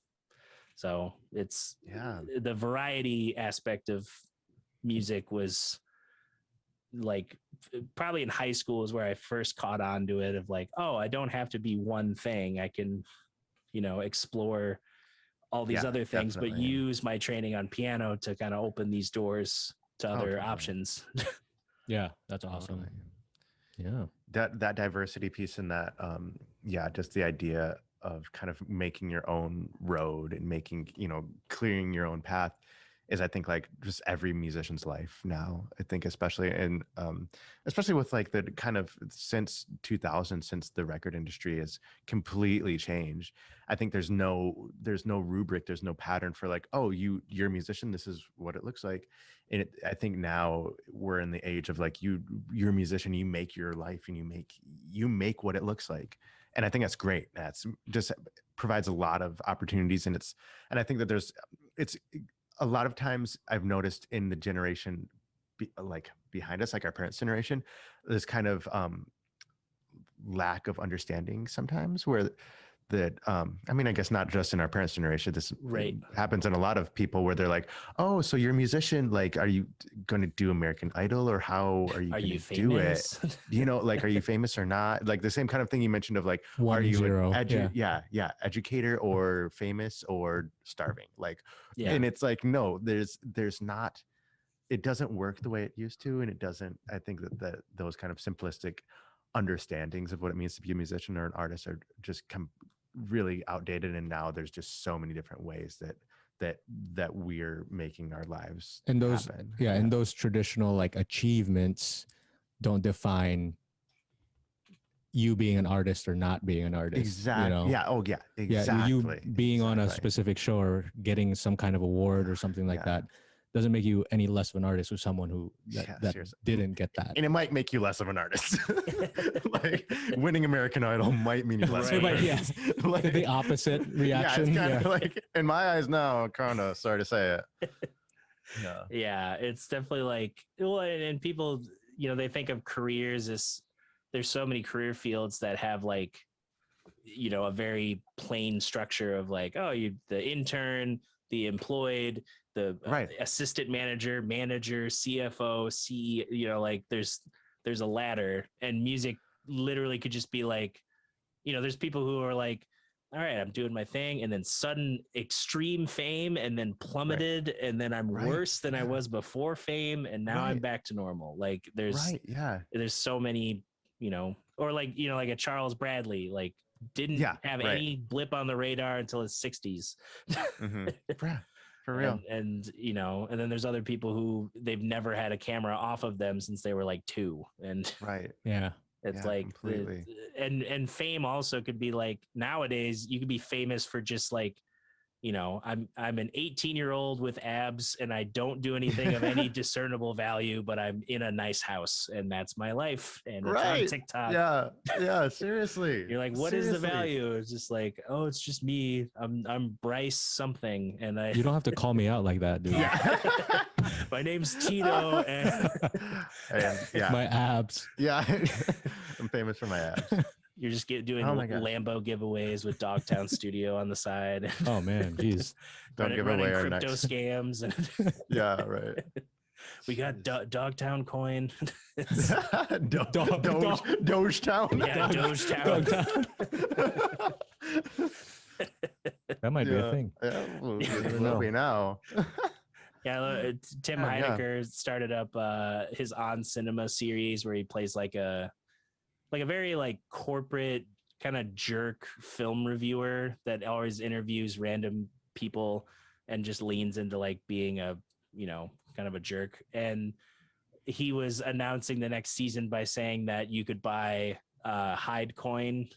so it's the variety aspect of music was like probably in high school is where I first caught on to it, of like, oh, I don't have to be one thing. I can, you know, explore all these other things, but use my training on piano to kind of open these doors to other options. Yeah, that's awesome. Yeah. That diversity piece in that, just the idea of kind of making your own road and making, you know, clearing your own path is I think like just every musician's life now. I think especially especially with like the kind of since 2000, since the record industry has completely changed. I think there's no rubric, there's no pattern for like, oh, you're a musician, this is what it looks like. And I think now we're in the age of like you're a musician, you make your life and you make what it looks like. And I think that's great. That's just provides a lot of opportunities. And I think that it's a lot of times I've noticed in the generation like behind us, like our parents' generation, this kind of lack of understanding sometimes where that I mean, I guess not just in our parents' generation, this happens in a lot of people where they're like, oh, so you're a musician, like are you going to do American Idol, or how are you going to do it? You know, like are you famous or not? Like the same kind of thing you mentioned of like, are you educator or famous or starving? Like and it's like, no, there's not, it doesn't work the way it used to. And it doesn't, I think that those kind of simplistic understandings of what it means to be a musician or an artist are just really outdated. And now there's just so many different ways that we're making our lives and those happen. And those traditional like achievements don't define you being an artist or not being an artist. Exactly. You know? Yeah. Oh yeah. Exactly. You being on a specific show or getting some kind of award or something like that doesn't make you any less of an artist with someone who didn't get that. And it might make you less of an artist. Like winning American Idol might mean you less of an artist. Like the opposite reaction. Yeah, it's kind of like, in my eyes now, kind of sorry to say it. Yeah, it's definitely like, well, and people, you know, they think of careers as there's so many career fields that have like, you know, a very plain structure of like, oh, the intern, the employed, the assistant manager, CFO, CEO, you know, like there's a ladder, and music literally could just be like, you know, there's people who are like, all right, I'm doing my thing, and then sudden extreme fame, and then plummeted, and then I'm worse than I was before fame, and now I'm back to normal. Like there's so many, you know, or like, you know, like a Charles Bradley, like didn't have any blip on the radar until his 60s. For real. And you know, and then there's other people who they've never had a camera off of them since they were like 2. And it's like completely. And fame also could be like, nowadays you could be famous for just like, you know, I'm an 18-year-old with abs and I don't do anything of any discernible value, but I'm in a nice house and that's my life. And it's on TikTok. Yeah, seriously. You're like, what is the value? It's just like, oh, it's just me. I'm Bryce something. And you don't have to call me out like that, dude. My name's Tito and my abs. Yeah. I'm famous for my abs. You're just doing Lambo giveaways with Dogtown Studio on the side. Oh man, geez! Don't give away our crypto scams. And we got Dogtown coin. Dogtown. Yeah, Dogtown. That might be a thing. Yeah, will be now. Yeah, Tim Heidecker started up his On Cinema series where he plays like a very like corporate kind of jerk film reviewer that always interviews random people and just leans into like being a, you know, kind of a jerk. And he was announcing the next season by saying that you could buy Hyde coin.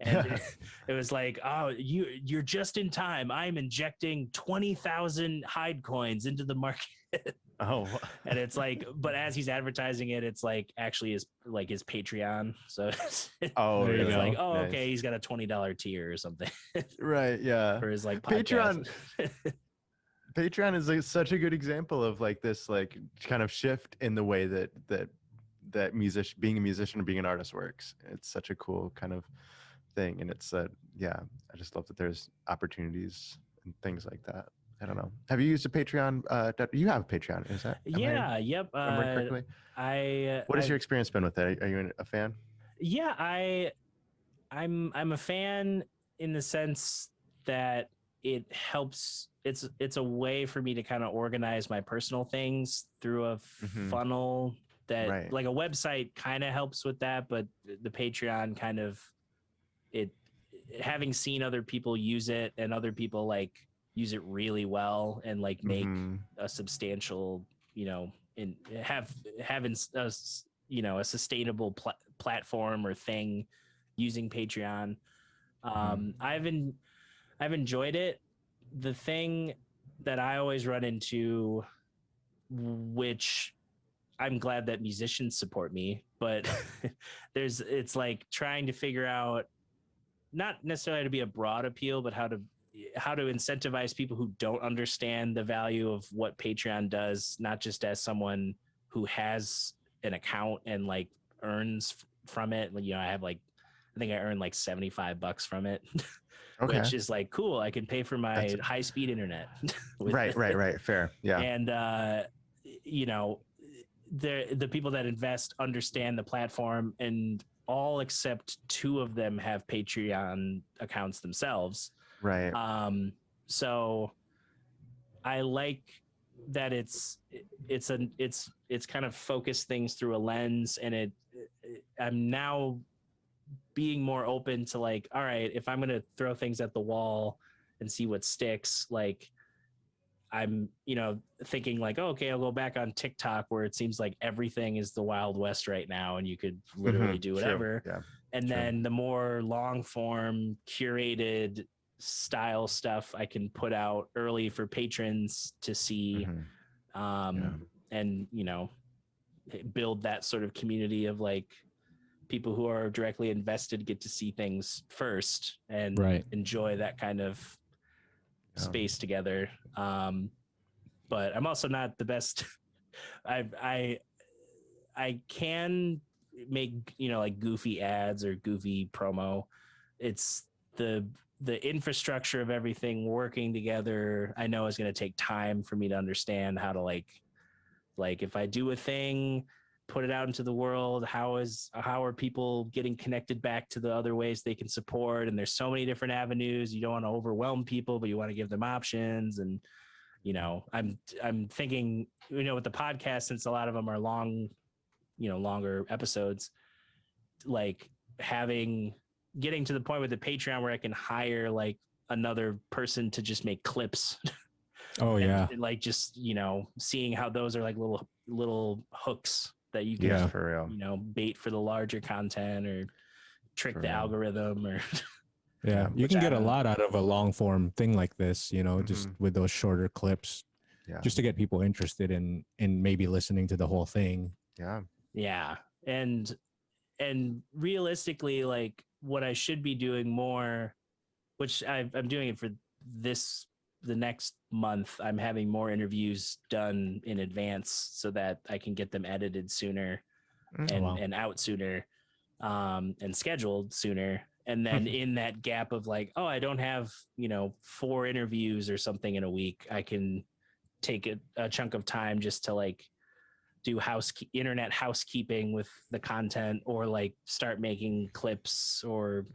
And it was like, oh, you're just in time. I'm injecting 20,000 Hyde coins into the market. Oh, and it's like, but as he's advertising it, it's like actually his Patreon. So it's like, oh, nice. Okay, he's got a $20 tier or something. Right. Yeah. For his like podcast. Patreon is like such a good example of like this like kind of shift in the way that being a musician or being an artist works. It's such a cool kind of thing, and it's I just love that there's opportunities and things like that. I don't know. Have you used a Patreon? You have a Patreon, is that? Yep. What has your experience been with that? Are you a fan? Yeah, I'm a fan in the sense that it helps. It's a way for me to kind of organize my personal things through a funnel that like a website kind of helps with that, but the Patreon kind of having seen other people use it and other people like use it really well and like make Mhm. a substantial, and having a sustainable platform or thing using Patreon. I've enjoyed it. The thing that I always run into, which I'm glad that musicians support me, but it's like trying to figure out, not necessarily to be a broad appeal, but how to incentivize people who don't understand the value of what Patreon does, not just as someone who has an account and like earns from it. I think I earned like $75 from it, Okay. which is like cool. I can pay for my high speed internet. Right. Fair. Yeah. And the people that invest understand the platform, and all except 2 of them have Patreon accounts themselves. Right. So I like that it's kind of focused things through a lens, and I'm now being more open to like, all right, if I'm going to throw things at the wall and see what sticks, like I'm, thinking like, oh, okay, I'll go back on TikTok where it seems like everything is the Wild West right now and you could literally do whatever. True. Yeah. And then the more long form curated style stuff I can put out early for patrons to see, and, build that sort of community of like people who are directly invested get to see things first and enjoy that kind of space together. But I'm also not the best. I can make, like goofy ads or goofy promo. It's the infrastructure of everything working together. I know is going to take time for me to understand how to like if I do a thing, put it out into the world, how are people getting connected back to the other ways they can support? And there's so many different avenues. You don't want to overwhelm people, but you want to give them options. And I'm thinking, with the podcast, since a lot of them are longer episodes, like getting to the point with the Patreon where I can hire like another person to just make clips. Oh yeah. And like just, seeing how those are like little hooks that you can, for real. Bait for the larger content or trick the algorithm or. Yeah, you can get a lot out of a long form thing like this, just with those shorter clips, just to get people interested in maybe listening to the whole thing. Yeah. And realistically, like what I should be doing more, which I'm doing it for the next month, I'm having more interviews done in advance so that I can get them edited sooner and out sooner, and scheduled sooner. And then in that gap of like, oh, I don't have, 4 interviews or something in a week, I can take a chunk of time just to like do internet housekeeping with the content, or like start making clips, or,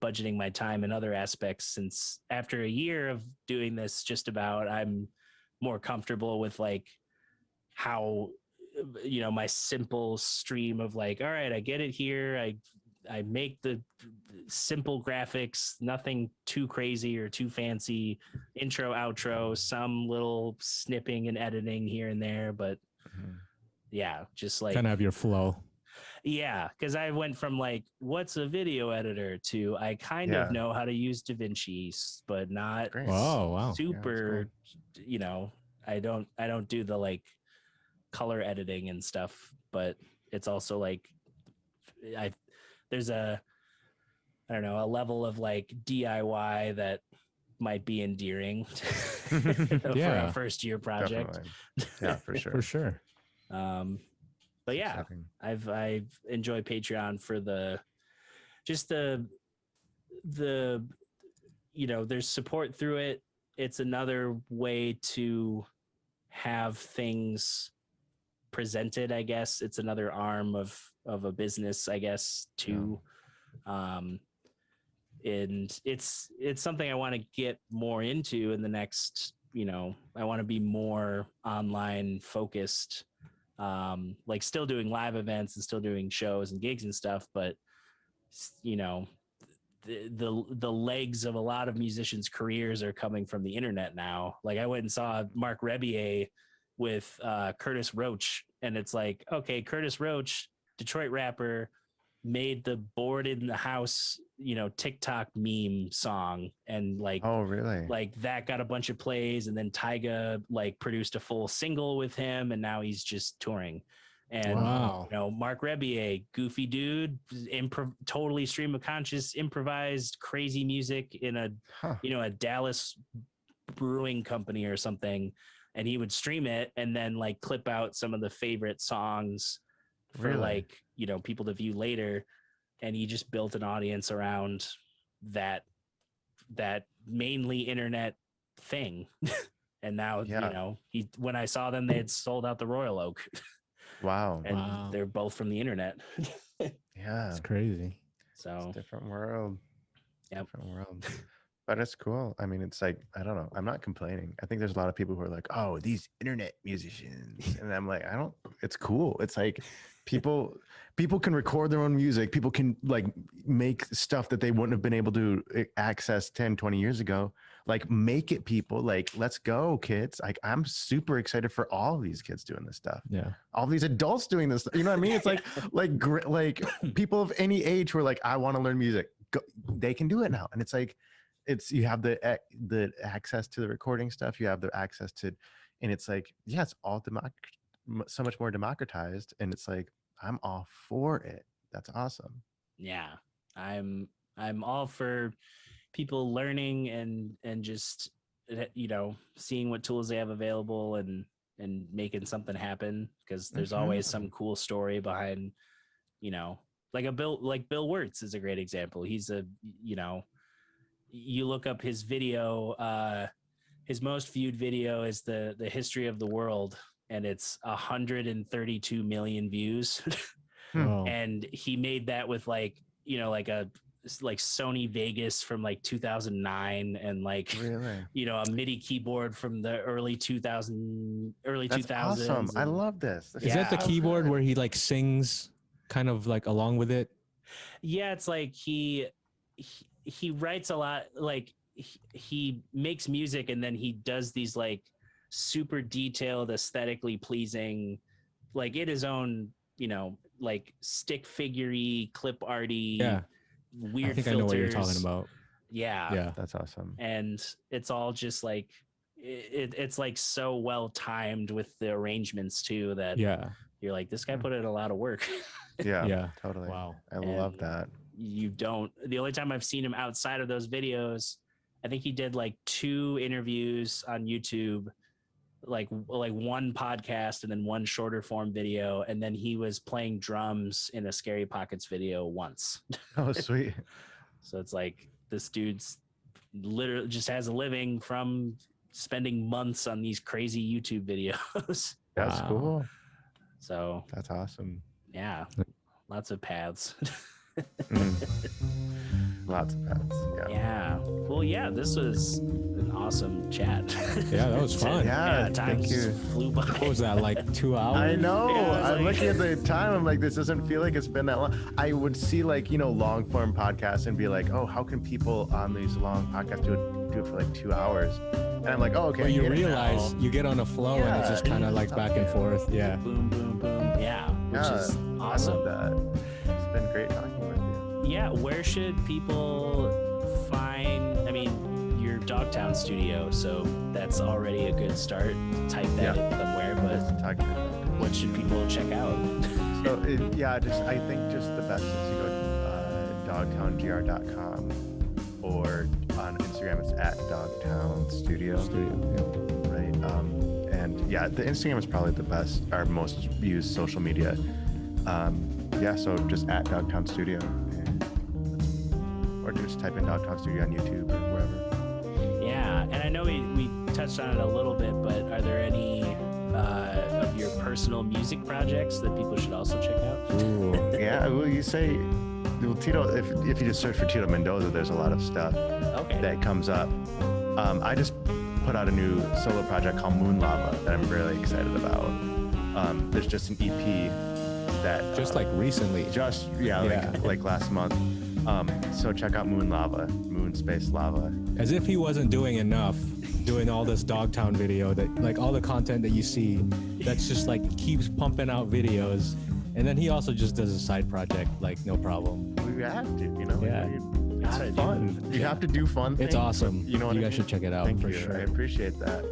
budgeting my time in other aspects. Since after a year of doing this, just about, I'm more comfortable with like how, my simple stream of like, all right, I get it here. I make the simple graphics, nothing too crazy or too fancy, intro, outro, some little snipping and editing here and there. But just like kind of have your flow. Yeah, because I went from like, what's a video editor to I kind of know how to use DaVinci, but not super, I don't do the like color editing and stuff, but it's also like there's a level of like DIY that might be endearing for a first year project. Definitely. Yeah, for sure. For sure. But yeah, I've enjoyed Patreon for the there's support through it. It's another way to have things presented, I guess. It's another arm of a business, I guess, too. And it's something I want to get more into in the next, I want to be more online focused. Like still doing live events and still doing shows and gigs and stuff, but the legs of a lot of musicians' careers are coming from the internet now. Like I went and saw Mark Rebier with Curtis Roach, and it's like, okay, Curtis Roach, Detroit rapper, made the bored in the house, TikTok meme song, and like, oh really, like that got a bunch of plays, and then Tyga like produced a full single with him, and now he's just touring. And wow. Mark Rebier, goofy dude, totally stream of conscious, improvised crazy music in a a Dallas brewing company or something, and he would stream it and then like clip out some of the favorite songs for like people to view later, and he just built an audience around that mainly internet thing. And now when I saw them, they had sold out the Royal Oak. Wow. And they're both from the internet. Yeah, it's crazy. So it's a different world. Yep. Different world. But it's cool. I mean, it's like, I don't know, I'm not complaining. I think there's a lot of people who are like, oh, these internet musicians, and I'm like, it's cool. It's like people can record their own music. People can like make stuff that they wouldn't have been able to access 10, 20 years ago. Like, make it, people. Like, let's go, kids. Like, I'm super excited for all of these kids doing this stuff. Yeah. All these adults doing this. You know what I mean? It's like people of any age who are like, I want to learn music. They can do it now. And it's like, you have the access to the recording stuff. You have the access to, and it's like, yeah, it's all so much more democratized. And it's like, I'm all for it. That's awesome. Yeah. I'm all for people learning and just seeing what tools they have available and making something happen, because there's always some cool story behind like Bill Wurtz is a great example. He's you look up his video, his most viewed video is the history of the world, and it's 132 million views. And he made that with like Sony Vegas from like 2009, and like a MIDI keyboard from the early 2000s. Awesome. I love this. Is that the keyboard where he like sings kind of like along with it? Yeah, it's like he writes a lot. Like he makes music, and then he does these like super detailed, aesthetically pleasing, like in his own like stick figure-y, clip arty, weird I think filters. I know what you're talking about. Yeah, that's awesome. And it's all just like it's like so well timed with the arrangements too, that you're like, this guy put in a lot of work. Yeah, totally. Wow, I love that. The only time I've seen him outside of those videos, I think he did like 2 interviews on YouTube, like one podcast and then one shorter form video, and then he was playing drums in a Scary Pockets video once. Oh, sweet. So it's like, this dude's literally just has a living from spending months on these crazy YouTube videos. That's cool. So that's awesome. Yeah, lots of paths. Lots of paths. Yeah. Well, yeah, this was an awesome chat. Yeah, that was fun. Time thank you. Flew by. What was that, like 2 hours? I know. Yeah, I'm looking at the time. I'm like, this doesn't feel like it's been that long. I would see like, long form podcasts and be like, oh, how can people on these long podcasts do it for like 2 hours? And I'm like, oh, okay. But you realize you get on a flow and it's just kind of like back and forth. Yeah. Boom, boom, boom. Yeah. Which is awesome. I love that. It's been great talking with you. Yeah. Where should people find, your Dogtown studio, so that's already a good start. Type that in somewhere, but what should people check out? So I think just the best is to go to dogtowngr.com, or on Instagram it's at Dogtown Studio. Right. And the Instagram is probably the best, our most used social media. So just at Dogtown Studio, or just type in Dogtown Studio on YouTube or wherever. Yeah, and I know we touched on it a little bit, but are there any of your personal music projects that people should also check out? Ooh, yeah, well, you say, well, Tito, if you just search for Tito Mendoza, there's a lot of stuff that comes up. I just put out a new solo project called Moon Lava that I'm really excited about. There's just an EP that just like recently, like last month. So check out Moon Space Lava. As if he wasn't doing enough, doing all this Dogtown video, that like all the content that you see, that's just like keeps pumping out videos. And then he also just does a side project, like no problem. We have to, you know. Yeah. It's fun. You have to do fun things. It's awesome. You know what you I guys mean? should check it out. Thank for you. sure. I appreciate that.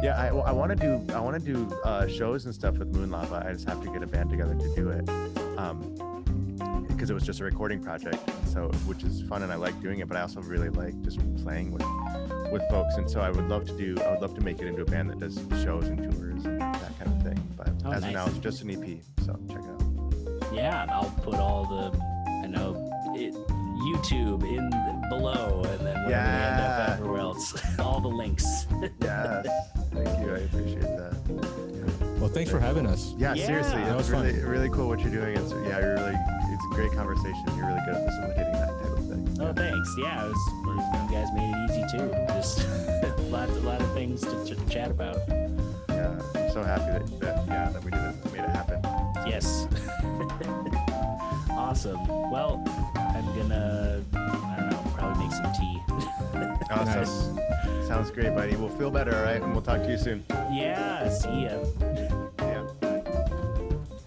I want to do shows and stuff with Moon Lava. I just have to get a band together to do it, because it was just a recording project. So, which is fun, and I like doing it. But I also really like just playing with folks. And so I would love to make it into a band that does shows and tours and that kind of thing. But as of now, it's just an EP. So check it out. Yeah, and I'll put all the YouTube in below, and then where we end up everywhere else, all the links. Yes, thank you. I appreciate that. Well, thanks for having us. Yeah, seriously, that it's was really fun. really cool what you're doing. It's a great conversation. You're really good at facilitating that type of thing. Oh, thanks. Yeah, you guys made it easy too. Just a lot of things to chat about. Yeah, I'm so happy that we did it, made it happen. Yes. Awesome. Well, I'm gonna, probably make some tea. Awesome. Nice. Sounds great, buddy. We'll feel better, all right? And we'll talk to you soon. Yeah, see ya. Yeah.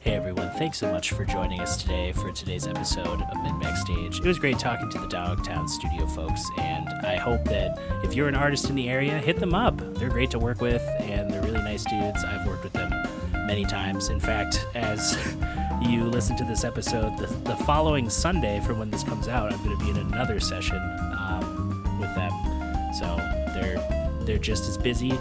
Hey everyone, thanks so much for joining us today for today's episode of Mitten Backstage. It was great talking to the Dogtown studio folks, and I hope that if you're an artist in the area, hit them up. They're great to work with, and they're really nice dudes. I've worked with them many times. In fact, as you listen to this episode, the following Sunday from when this comes out, I'm going to be in another session with them. So they're just as busy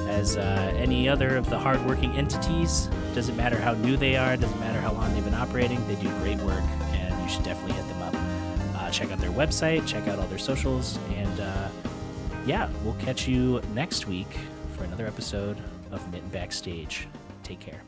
as any other of the hardworking entities. Doesn't matter how new they are, doesn't matter how long they've been operating, they do great work, and you should definitely hit them up. Check out their website, check out all their socials, and we'll catch you next week for another episode of Mitten Backstage. Take care.